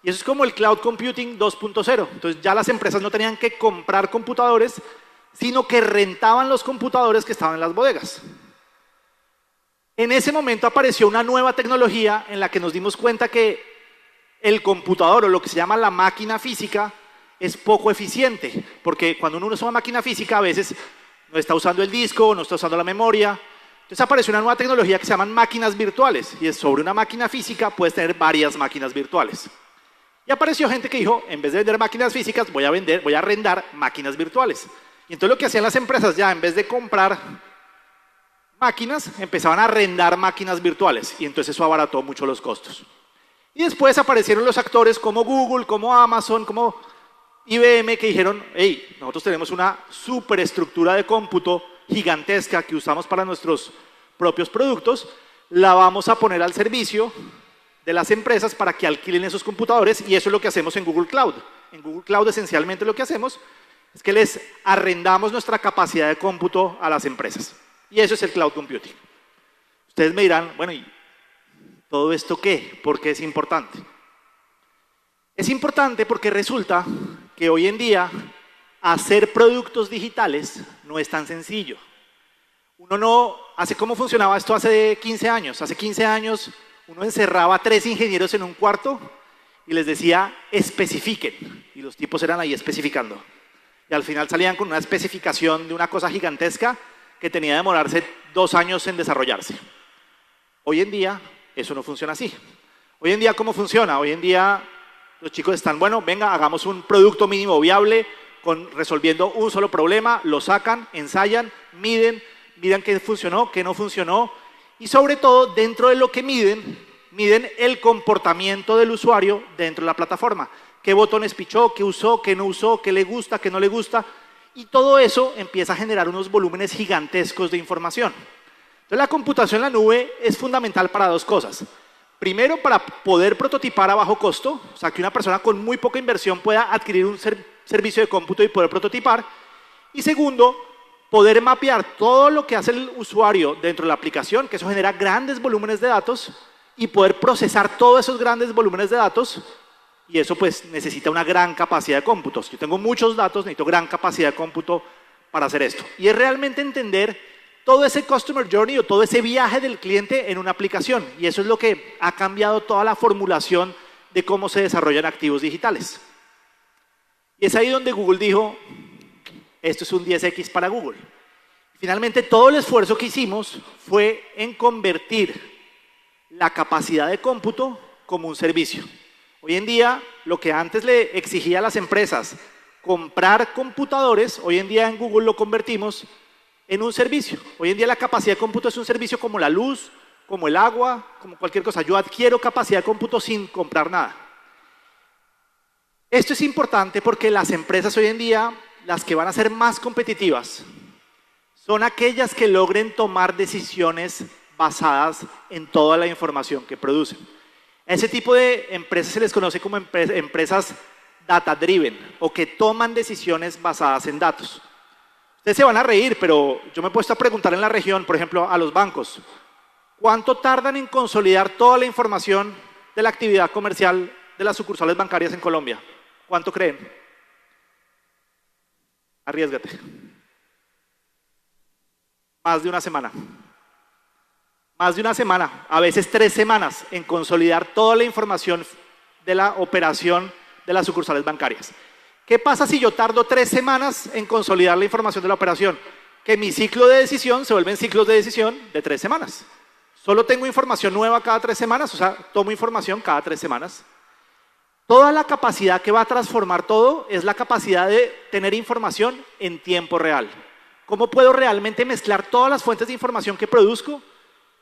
Y eso es como el cloud computing 2.0. Entonces ya las empresas no tenían que comprar computadores, sino que rentaban los computadores que estaban en las bodegas. En ese momento apareció una nueva tecnología en la que nos dimos cuenta que el computador o lo que se llama la máquina física es poco eficiente, porque cuando uno usa una máquina física a veces no está usando el disco, no está usando la memoria. Entonces apareció una nueva tecnología que se llaman máquinas virtuales y es sobre una máquina física puedes tener varias máquinas virtuales. Y apareció gente que dijo, en vez de vender máquinas físicas, voy a arrendar máquinas virtuales. Y entonces lo que hacían las empresas ya, en vez de comprar máquinas, empezaban a arrendar máquinas virtuales y entonces eso abarató mucho los costos. Y después aparecieron los actores como Google, como Amazon, como IBM que dijeron, hey, nosotros tenemos una superestructura de cómputo gigantesca que usamos para nuestros propios productos, la vamos a poner al servicio de las empresas para que alquilen esos computadores y eso es lo que hacemos en Google Cloud. En Google Cloud esencialmente lo que hacemos es que les arrendamos nuestra capacidad de cómputo a las empresas. Y eso es el cloud computing. Ustedes me dirán, bueno, ¿y todo esto qué? ¿Por qué es importante? Es importante porque resulta que hoy en día hacer productos digitales no es tan sencillo. Uno no hace cómo funcionaba esto hace 15 años. Hace 15 años uno encerraba a 3 ingenieros en un cuarto y les decía especifiquen. Y los tipos eran ahí especificando. Y al final salían con una especificación de una cosa gigantesca que tenía que demorarse 2 años en desarrollarse. Hoy en día eso no funciona así. Hoy en día, ¿cómo funciona? Hoy en día los chicos están, bueno, venga, hagamos un producto mínimo viable resolviendo un solo problema, lo sacan, ensayan, miden qué funcionó, qué no funcionó y sobre todo dentro de lo que miden el comportamiento del usuario dentro de la plataforma. Qué botones pichó, qué usó, qué no usó, qué le gusta, qué no le gusta y todo eso empieza a generar unos volúmenes gigantescos de información. Entonces la computación en la nube es fundamental para 2 cosas. Primero, para poder prototipar a bajo costo, o sea, que una persona con muy poca inversión pueda adquirir un servicio de cómputo y poder prototipar. Y segundo, poder mapear todo lo que hace el usuario dentro de la aplicación, que eso genera grandes volúmenes de datos, y poder procesar todos esos grandes volúmenes de datos, y eso pues necesita una gran capacidad de cómputo. Si yo tengo muchos datos, necesito gran capacidad de cómputo para hacer esto. Y es realmente entender todo ese customer journey o todo ese viaje del cliente en una aplicación. Y eso es lo que ha cambiado toda la formulación de cómo se desarrollan activos digitales. Y es ahí donde Google dijo, esto es un 10X para Google. Finalmente, todo el esfuerzo que hicimos fue en convertir la capacidad de cómputo como un servicio. Hoy en día, lo que antes le exigía a las empresas comprar computadores, hoy en día en Google lo convertimos en un servicio. Hoy en día la capacidad de cómputo es un servicio como la luz, como el agua, como cualquier cosa. Yo adquiero capacidad de cómputo sin comprar nada. Esto es importante porque las empresas hoy en día, las que van a ser más competitivas, son aquellas que logren tomar decisiones basadas en toda la información que producen. A ese tipo de empresas se les conoce como empresas data driven o que toman decisiones basadas en datos. Ustedes se van a reír, pero yo me he puesto a preguntar en la región, por ejemplo, a los bancos, ¿cuánto tardan en consolidar toda la información de la actividad comercial de las sucursales bancarias en Colombia? ¿Cuánto creen? Arriésgate. Más de una semana. Más de una semana, a veces 3 semanas en consolidar toda la información de la operación de las sucursales bancarias. ¿Qué pasa si yo tardo 3 semanas en consolidar la información de la operación? Que mi ciclo de decisión se vuelven ciclos de decisión de 3 semanas. Solo tengo información nueva cada 3 semanas, o sea, tomo información cada 3 semanas. Toda la capacidad que va a transformar todo es la capacidad de tener información en tiempo real. ¿Cómo puedo realmente mezclar todas las fuentes de información que produzco?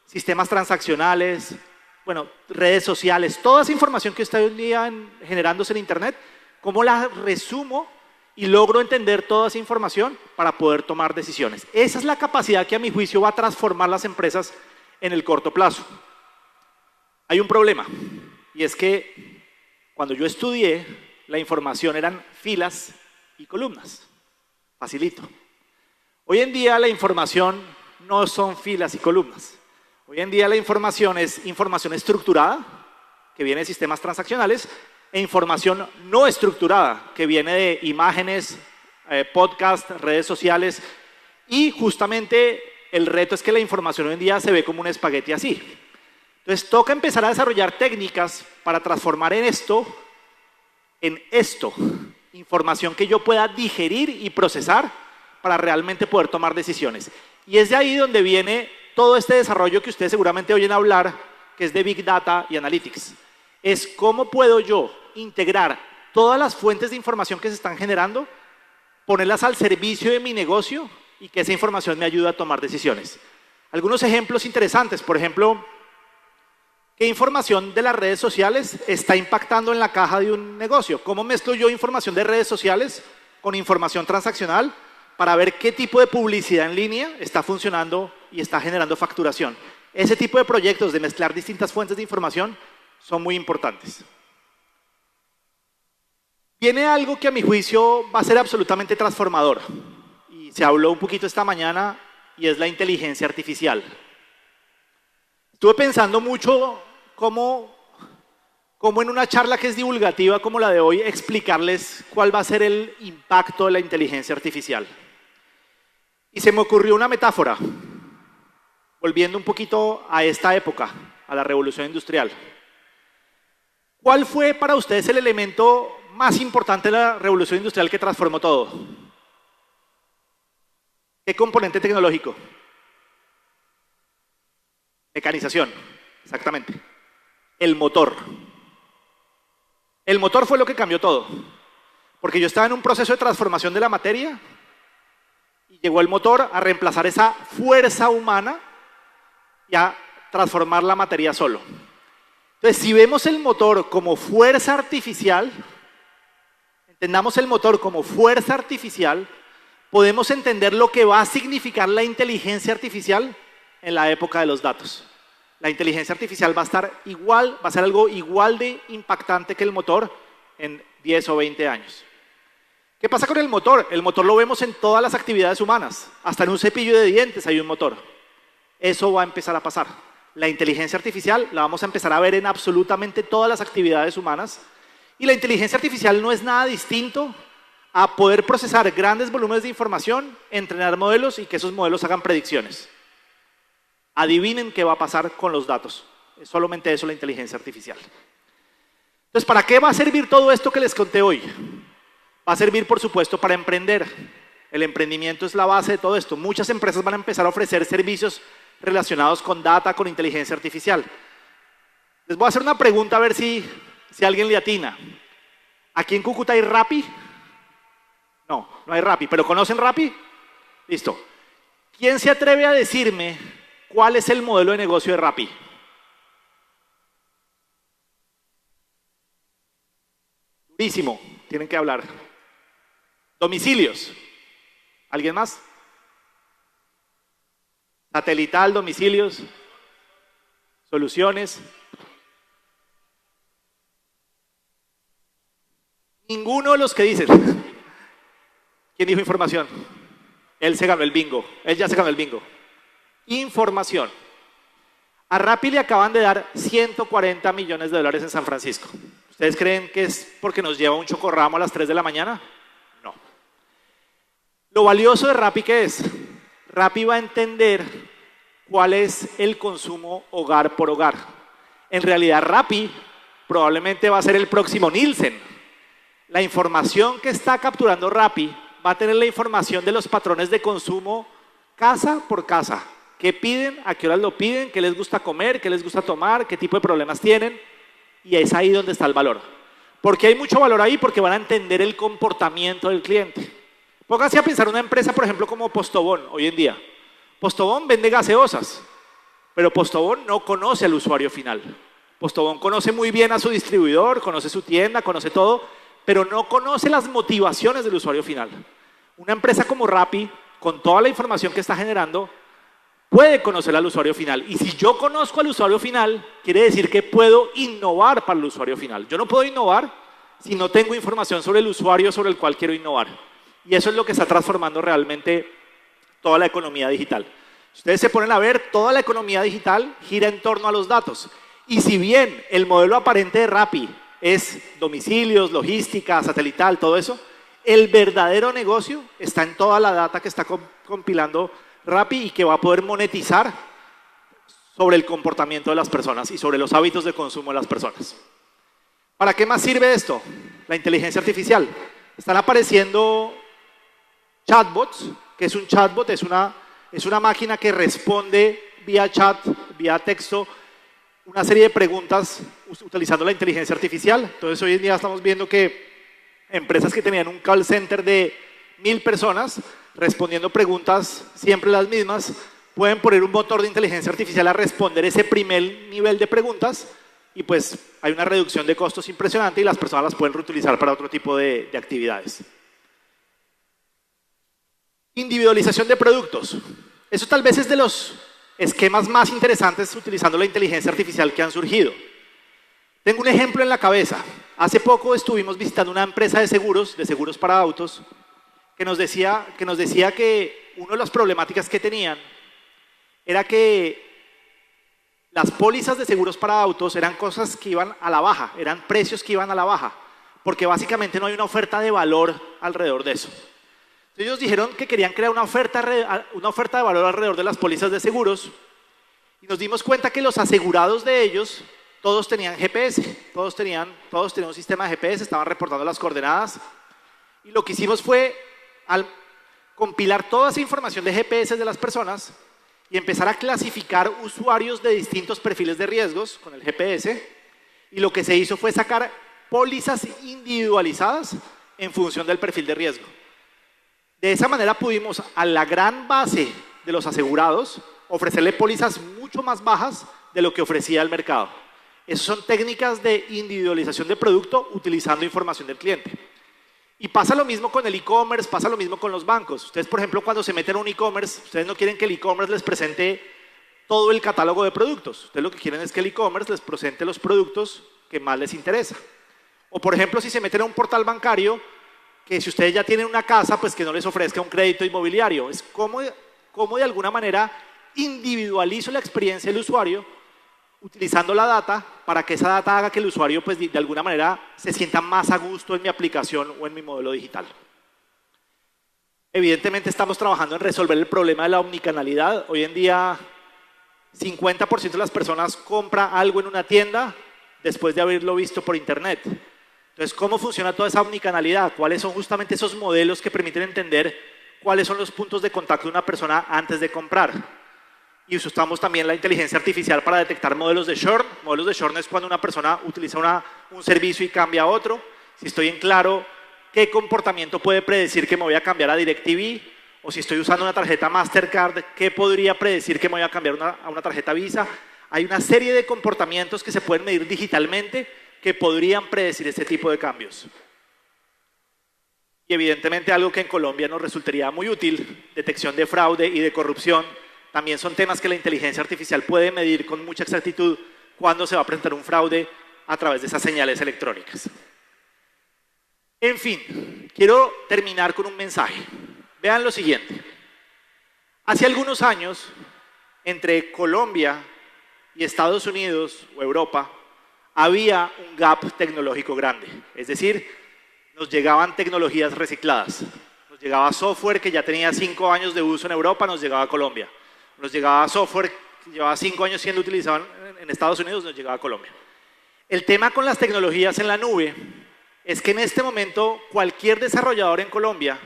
Sistemas transaccionales, bueno, redes sociales, toda esa información que está hoy en día generándose en Internet, ¿cómo la resumo y logro entender toda esa información para poder tomar decisiones? Esa es la capacidad que a mi juicio va a transformar las empresas en el corto plazo. Hay un problema y es que cuando yo estudié, la información eran filas y columnas. Facilito. Hoy en día la información no son filas y columnas. Hoy en día la información es información estructurada, que viene de sistemas transaccionales, e información no estructurada, que viene de imágenes, podcasts, redes sociales, y justamente el reto es que la información hoy en día se ve como un espagueti así. Entonces toca empezar a desarrollar técnicas para transformar en esto, información que yo pueda digerir y procesar para realmente poder tomar decisiones. Y es de ahí donde viene todo este desarrollo que ustedes seguramente oyen hablar, que es de Big Data y Analytics. Es cómo puedo yo integrar todas las fuentes de información que se están generando, ponerlas al servicio de mi negocio y que esa información me ayude a tomar decisiones. Algunos ejemplos interesantes, por ejemplo, ¿qué información de las redes sociales está impactando en la caja de un negocio? ¿Cómo mezclo yo información de redes sociales con información transaccional para ver qué tipo de publicidad en línea está funcionando y está generando facturación? Ese tipo de proyectos de mezclar distintas fuentes de información son muy importantes. Viene algo que a mi juicio va a ser absolutamente transformador y se habló un poquito esta mañana y es la inteligencia artificial. Estuve pensando mucho cómo en una charla que es divulgativa como la de hoy explicarles cuál va a ser el impacto de la inteligencia artificial. Y se me ocurrió una metáfora, volviendo un poquito a esta época, a la revolución industrial. ¿Cuál fue para ustedes el elemento más importante de la revolución industrial que transformó todo? ¿Qué componente tecnológico? Mecanización, exactamente. El motor. El motor fue lo que cambió todo. Porque yo estaba en un proceso de transformación de la materia y llegó el motor a reemplazar esa fuerza humana y a transformar la materia solo. Entonces, si vemos el motor como fuerza artificial, entendamos el motor como fuerza artificial, podemos entender lo que va a significar la inteligencia artificial en la época de los datos. La inteligencia artificial va a estar igual, va a ser algo igual de impactante que el motor en 10 o 20 años. ¿Qué pasa con el motor? El motor lo vemos en todas las actividades humanas. Hasta en un cepillo de dientes hay un motor. Eso va a empezar a pasar. La inteligencia artificial la vamos a empezar a ver en absolutamente todas las actividades humanas. Y la inteligencia artificial no es nada distinto a poder procesar grandes volúmenes de información, entrenar modelos y que esos modelos hagan predicciones. Adivinen qué va a pasar con los datos. Es solamente eso la inteligencia artificial. Entonces, ¿para qué va a servir todo esto que les conté hoy? Va a servir, por supuesto, para emprender. El emprendimiento es la base de todo esto. Muchas empresas van a empezar a ofrecer servicios relacionados con data, con inteligencia artificial. Les voy a hacer una pregunta a ver si alguien le atina. ¿Aquí en Cúcuta hay Rappi? No, no hay Rappi, pero ¿conocen Rappi? Listo. ¿Quién se atreve a decirme cuál es el modelo de negocio de Rappi? Durísimo, tienen que hablar. Domicilios. ¿Alguien más? Satelital, domicilios, soluciones. Ninguno de los que dicen. ¿Quién dijo información? Él se ganó el bingo. Él ya se ganó el bingo. Información. A Rappi le acaban de dar 140 millones de dólares en San Francisco. ¿Ustedes creen que es porque nos lleva un chocorramo a las 3 de la mañana? No. Lo valioso de Rappi, ¿qué es? Rappi va a entender cuál es el consumo hogar por hogar. En realidad, Rappi probablemente va a ser el próximo Nielsen. La información que está capturando Rappi va a tener la información de los patrones de consumo casa por casa. ¿Qué piden? ¿A qué horas lo piden? ¿Qué les gusta comer? ¿Qué les gusta tomar? ¿Qué tipo de problemas tienen? Y es ahí donde está el valor. ¿Por qué hay mucho valor ahí? Porque van a entender el comportamiento del cliente. Pónganse a pensar una empresa, por ejemplo, como Postobón hoy en día. Postobón vende gaseosas, pero Postobón no conoce al usuario final. Postobón conoce muy bien a su distribuidor, conoce su tienda, conoce todo, pero no conoce las motivaciones del usuario final. Una empresa como Rappi, con toda la información que está generando, puede conocer al usuario final. Y si yo conozco al usuario final, quiere decir que puedo innovar para el usuario final. Yo no puedo innovar si no tengo información sobre el usuario sobre el cual quiero innovar. Y eso es lo que está transformando realmente toda la economía digital. Si ustedes se ponen a ver, toda la economía digital gira en torno a los datos. Y si bien el modelo aparente de Rappi es domicilios, logística, satelital, todo eso, el verdadero negocio está en toda la data que está compilando Rappi y que va a poder monetizar sobre el comportamiento de las personas y sobre los hábitos de consumo de las personas. ¿Para qué más sirve esto? La inteligencia artificial. Están apareciendo chatbots, que es un chatbot, es una máquina que responde vía chat, vía texto, una serie de preguntas utilizando la inteligencia artificial. Entonces hoy en día estamos viendo que empresas que tenían un call center de 1000 personas respondiendo preguntas siempre las mismas, pueden poner un motor de inteligencia artificial a responder ese primer nivel de preguntas y pues hay una reducción de costos impresionante y las personas las pueden reutilizar para otro tipo de actividades. Individualización de productos. Eso tal vez es de los esquemas más interesantes utilizando la inteligencia artificial que han surgido. Tengo un ejemplo en la cabeza. Hace poco estuvimos visitando una empresa de seguros para autos, que nos decía que una de las problemáticas que tenían era que las pólizas de seguros para autos eran cosas que iban a la baja, eran precios que iban a la baja, porque básicamente no hay una oferta de valor alrededor de eso. Entonces ellos dijeron que querían crear una oferta de valor alrededor de las pólizas de seguros y nos dimos cuenta que los asegurados de ellos todos tenían GPS, todos tenían un sistema de GPS, estaban reportando las coordenadas y lo que hicimos fue al compilar toda esa información de GPS de las personas y empezar a clasificar usuarios de distintos perfiles de riesgos con el GPS y lo que se hizo fue sacar pólizas individualizadas en función del perfil de riesgo. De esa manera pudimos a la gran base de los asegurados ofrecerle pólizas mucho más bajas de lo que ofrecía el mercado. Esas son técnicas de individualización de producto utilizando información del cliente. Y pasa lo mismo con el e-commerce, pasa lo mismo con los bancos. Ustedes, por ejemplo, cuando se meten a un e-commerce, ustedes no quieren que el e-commerce les presente todo el catálogo de productos. Ustedes lo que quieren es que el e-commerce les presente los productos que más les interesa. O, por ejemplo, si se meten a un portal bancario, que si ustedes ya tienen una casa, pues que no les ofrezca un crédito inmobiliario. Es como de alguna manera individualizo la experiencia del usuario utilizando la data para que esa data haga que el usuario pues de alguna manera se sienta más a gusto en mi aplicación o en mi modelo digital. Evidentemente estamos trabajando en resolver el problema de la omnicanalidad. Hoy en día 50% de las personas compra algo en una tienda después de haberlo visto por internet. Entonces, ¿cómo funciona toda esa omnicanalidad? ¿Cuáles son justamente esos modelos que permiten entender cuáles son los puntos de contacto de una persona antes de comprar? Y usamos también la inteligencia artificial para detectar modelos de churn. Modelos de churn es cuando una persona utiliza un servicio y cambia a otro. Si estoy en claro qué comportamiento puede predecir que me voy a cambiar a DirecTV, o si estoy usando una tarjeta Mastercard, ¿qué podría predecir que me voy a cambiar a una tarjeta Visa? Hay una serie de comportamientos que se pueden medir digitalmente que podrían predecir este tipo de cambios. Y evidentemente algo que en Colombia nos resultaría muy útil, detección de fraude y de corrupción, también son temas que la inteligencia artificial puede medir con mucha exactitud cuándo se va a presentar un fraude a través de esas señales electrónicas. En fin, quiero terminar con un mensaje. Vean lo siguiente. Hace algunos años, entre Colombia y Estados Unidos o Europa, había un gap tecnológico grande. Es decir, nos llegaban tecnologías recicladas. Nos llegaba software que ya tenía 5 años de uso en Europa, nos llegaba a Colombia. Nos llegaba software que llevaba 5 años siendo utilizado en Estados Unidos, nos llegaba a Colombia. El tema con las tecnologías en la nube es que en este momento cualquier desarrollador en Colombia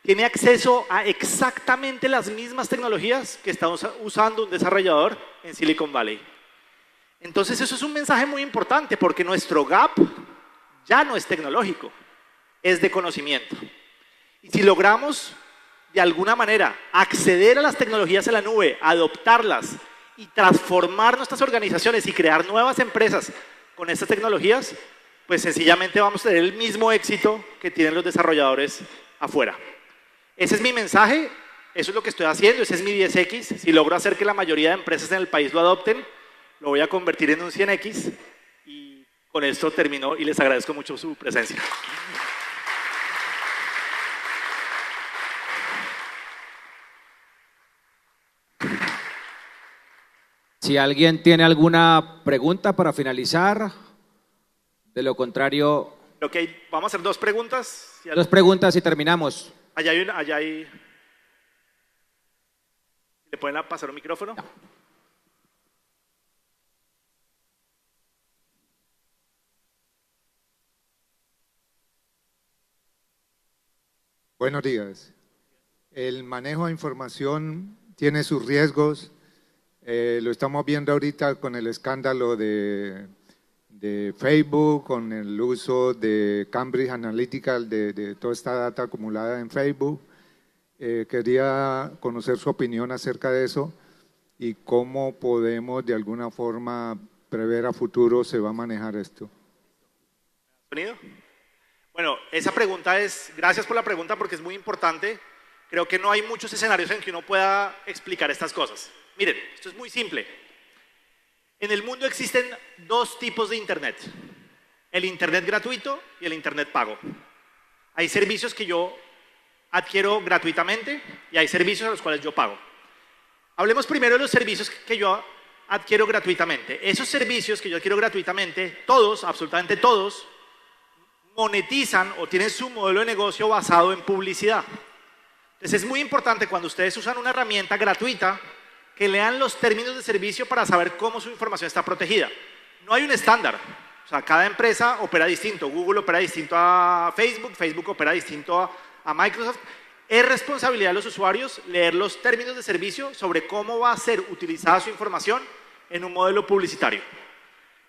tiene acceso a exactamente las mismas tecnologías que está usando un desarrollador en Silicon Valley. Entonces eso es un mensaje muy importante porque nuestro gap ya no es tecnológico, es de conocimiento. Y si logramos de alguna manera acceder a las tecnologías en la nube, adoptarlas y transformar nuestras organizaciones y crear nuevas empresas con estas tecnologías, pues sencillamente vamos a tener el mismo éxito que tienen los desarrolladores afuera. Ese es mi mensaje, eso es lo que estoy haciendo, ese es mi 10X. Si logro hacer que la mayoría de empresas en el país lo adopten, lo voy a convertir en un 100X y con esto termino y les agradezco mucho su presencia. Si alguien tiene alguna pregunta para finalizar, de lo contrario... Ok, vamos a hacer 2 preguntas. 2 preguntas y terminamos. Allá hay... ¿Le pueden pasar un micrófono? No. Buenos días. El manejo de información tiene sus riesgos. Lo estamos viendo ahorita con el escándalo de Facebook, con el uso de Cambridge Analytica, de toda esta data acumulada en Facebook. Quería conocer su opinión acerca de eso y cómo podemos de alguna forma prever a futuro se va a manejar esto. ¿Sonido? Bueno, esa pregunta gracias por la pregunta porque es muy importante. Creo que no hay muchos escenarios en que uno pueda explicar estas cosas. Miren, esto es muy simple. En el mundo existen 2 tipos de Internet. El Internet gratuito y el Internet pago. Hay servicios que yo adquiero gratuitamente y hay servicios a los cuales yo pago. Hablemos primero de los servicios que yo adquiero gratuitamente. Esos servicios que yo adquiero gratuitamente, todos, absolutamente todos, monetizan o tienen su modelo de negocio basado en publicidad. Entonces es muy importante cuando ustedes usan una herramienta gratuita que lean los términos de servicio para saber cómo su información está protegida. No hay un estándar, o sea, cada empresa opera distinto. Google opera distinto a Facebook, Facebook opera distinto a Microsoft. Es responsabilidad de los usuarios leer los términos de servicio sobre cómo va a ser utilizada su información en un modelo publicitario.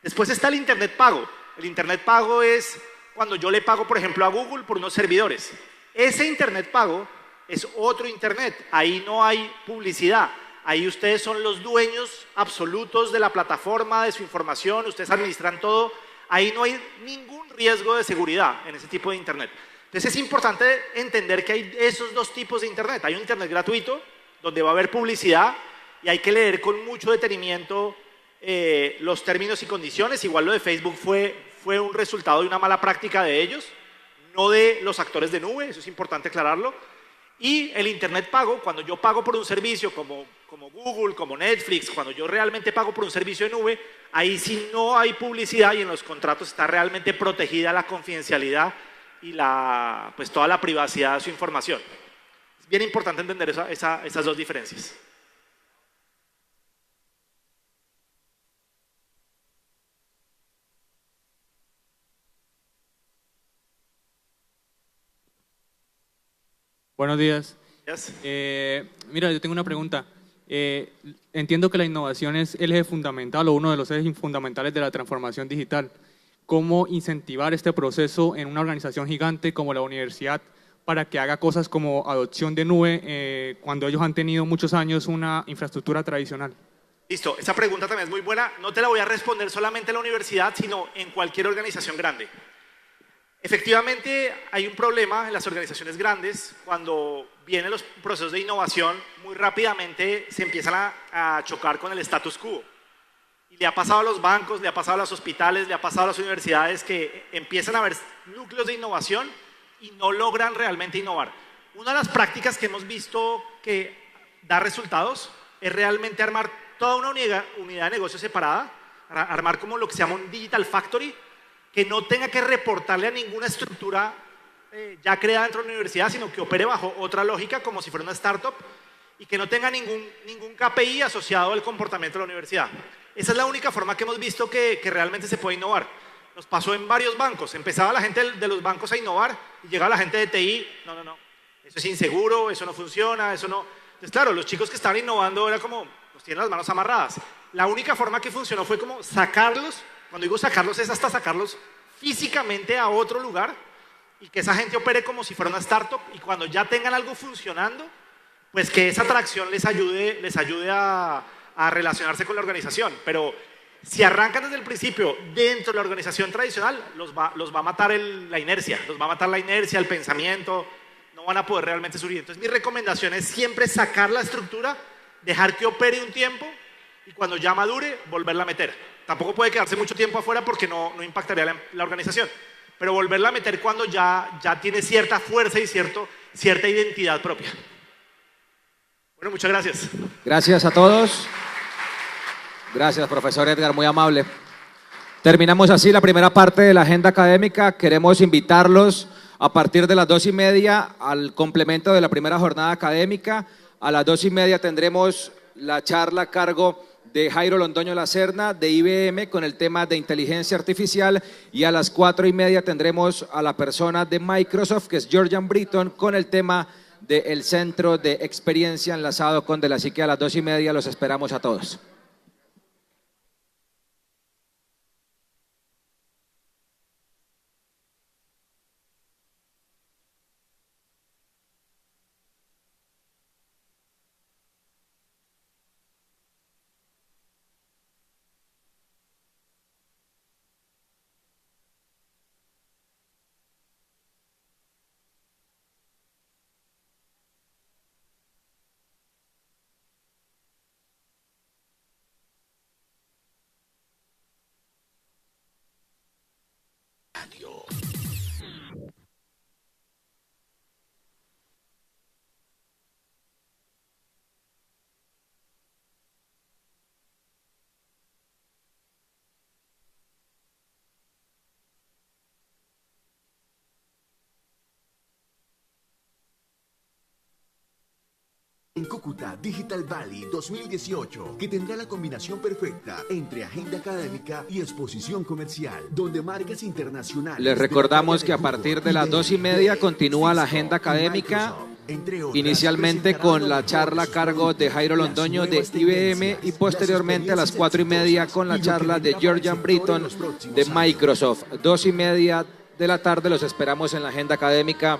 Después está el Internet pago. El Internet pago es cuando yo le pago, por ejemplo, a Google por unos servidores. Ese Internet pago es otro Internet, ahí no hay publicidad. Ahí ustedes son los dueños absolutos de la plataforma, de su información, ustedes administran todo. Ahí no hay ningún riesgo de seguridad en ese tipo de Internet. Entonces es importante entender que hay esos 2 tipos de Internet. Hay un Internet gratuito, donde va a haber publicidad y hay que leer con mucho detenimiento los términos y condiciones. Igual lo de Facebook fue un resultado de una mala práctica de ellos, no de los actores de nube, eso es importante aclararlo. Y el Internet pago, cuando yo pago por un servicio como Google, como Netflix, cuando yo realmente pago por un servicio de nube, ahí sí no hay publicidad y en los contratos está realmente protegida la confidencialidad y pues toda la privacidad de su información. Es bien importante entender esas 2 diferencias. Buenos días. Yes. Mira, yo tengo una pregunta. Entiendo que la innovación es el eje fundamental o uno de los ejes fundamentales de la transformación digital. ¿Cómo incentivar este proceso en una organización gigante como la universidad para que haga cosas como adopción de nube cuando ellos han tenido muchos años una infraestructura tradicional? Listo, esa pregunta también es muy buena. No te la voy a responder solamente en la universidad, sino en cualquier organización grande. Efectivamente, hay un problema en las organizaciones grandes cuando vienen los procesos de innovación, muy rápidamente se empiezan a chocar con el status quo. Y le ha pasado a los bancos, le ha pasado a los hospitales, le ha pasado a las universidades que empiezan a haber núcleos de innovación y no logran realmente innovar. Una de las prácticas que hemos visto que da resultados es realmente armar toda una unidad de negocio separada, armar como lo que se llama un Digital Factory, que no tenga que reportarle a ninguna estructura ya creada dentro de la universidad, sino que opere bajo otra lógica como si fuera una startup y que no tenga ningún KPI asociado al comportamiento de la universidad. Esa es la única forma que hemos visto que realmente se puede innovar. Nos pasó en varios bancos. Empezaba la gente de los bancos a innovar y llegaba la gente de TI, no, eso es inseguro, eso no funciona, eso no... Entonces, claro, los chicos que estaban innovando era como, pues tienen las manos amarradas. La única forma que funcionó fue como sacarlos. Cuando digo sacarlos es hasta sacarlos físicamente a otro lugar y que esa gente opere como si fuera una startup y cuando ya tengan algo funcionando, pues que esa atracción les ayude a relacionarse con la organización. Pero si arrancan desde el principio dentro de la organización tradicional, los va a matar la inercia, el pensamiento, no van a poder realmente subir. Entonces mi recomendación es siempre sacar la estructura, dejar que opere un tiempo y cuando ya madure, volverla a meter. Tampoco puede quedarse mucho tiempo afuera porque no impactaría la organización, pero volverla a meter cuando ya tiene cierta fuerza y cierta identidad propia. Bueno, muchas gracias. Gracias a todos. Gracias, profesor Edgar, muy amable. Terminamos así la primera parte de la agenda académica. Queremos invitarlos a partir de las 2:30 al complemento de la primera jornada académica. A las 2:30 tendremos la charla a cargo de Jairo Londoño Lacerna de IBM con el tema de inteligencia artificial y a las 4:30 tendremos a la persona de Microsoft que es Georgian Britton con el tema del centro de experiencia enlazado con Dell. Así que a las 2:30 los esperamos a todos. En Cúcuta Digital Valley 2018, que tendrá la combinación perfecta entre agenda académica y exposición comercial, donde marcas internacionales... Les recordamos que a partir de las 2:30 continúa la agenda académica, inicialmente con la charla a cargo de Jairo Londoño de IBM y posteriormente a las 4:30 con la charla de Georgian Britton de Microsoft. 2:30 de la tarde los esperamos en la agenda académica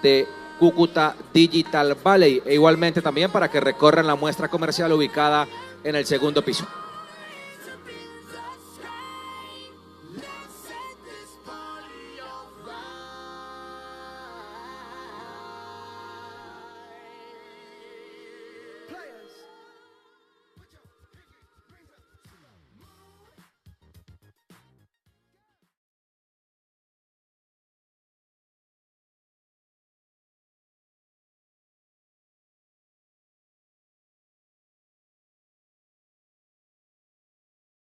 de Cúcuta Digital Valley e igualmente también para que recorran la muestra comercial ubicada en el segundo piso.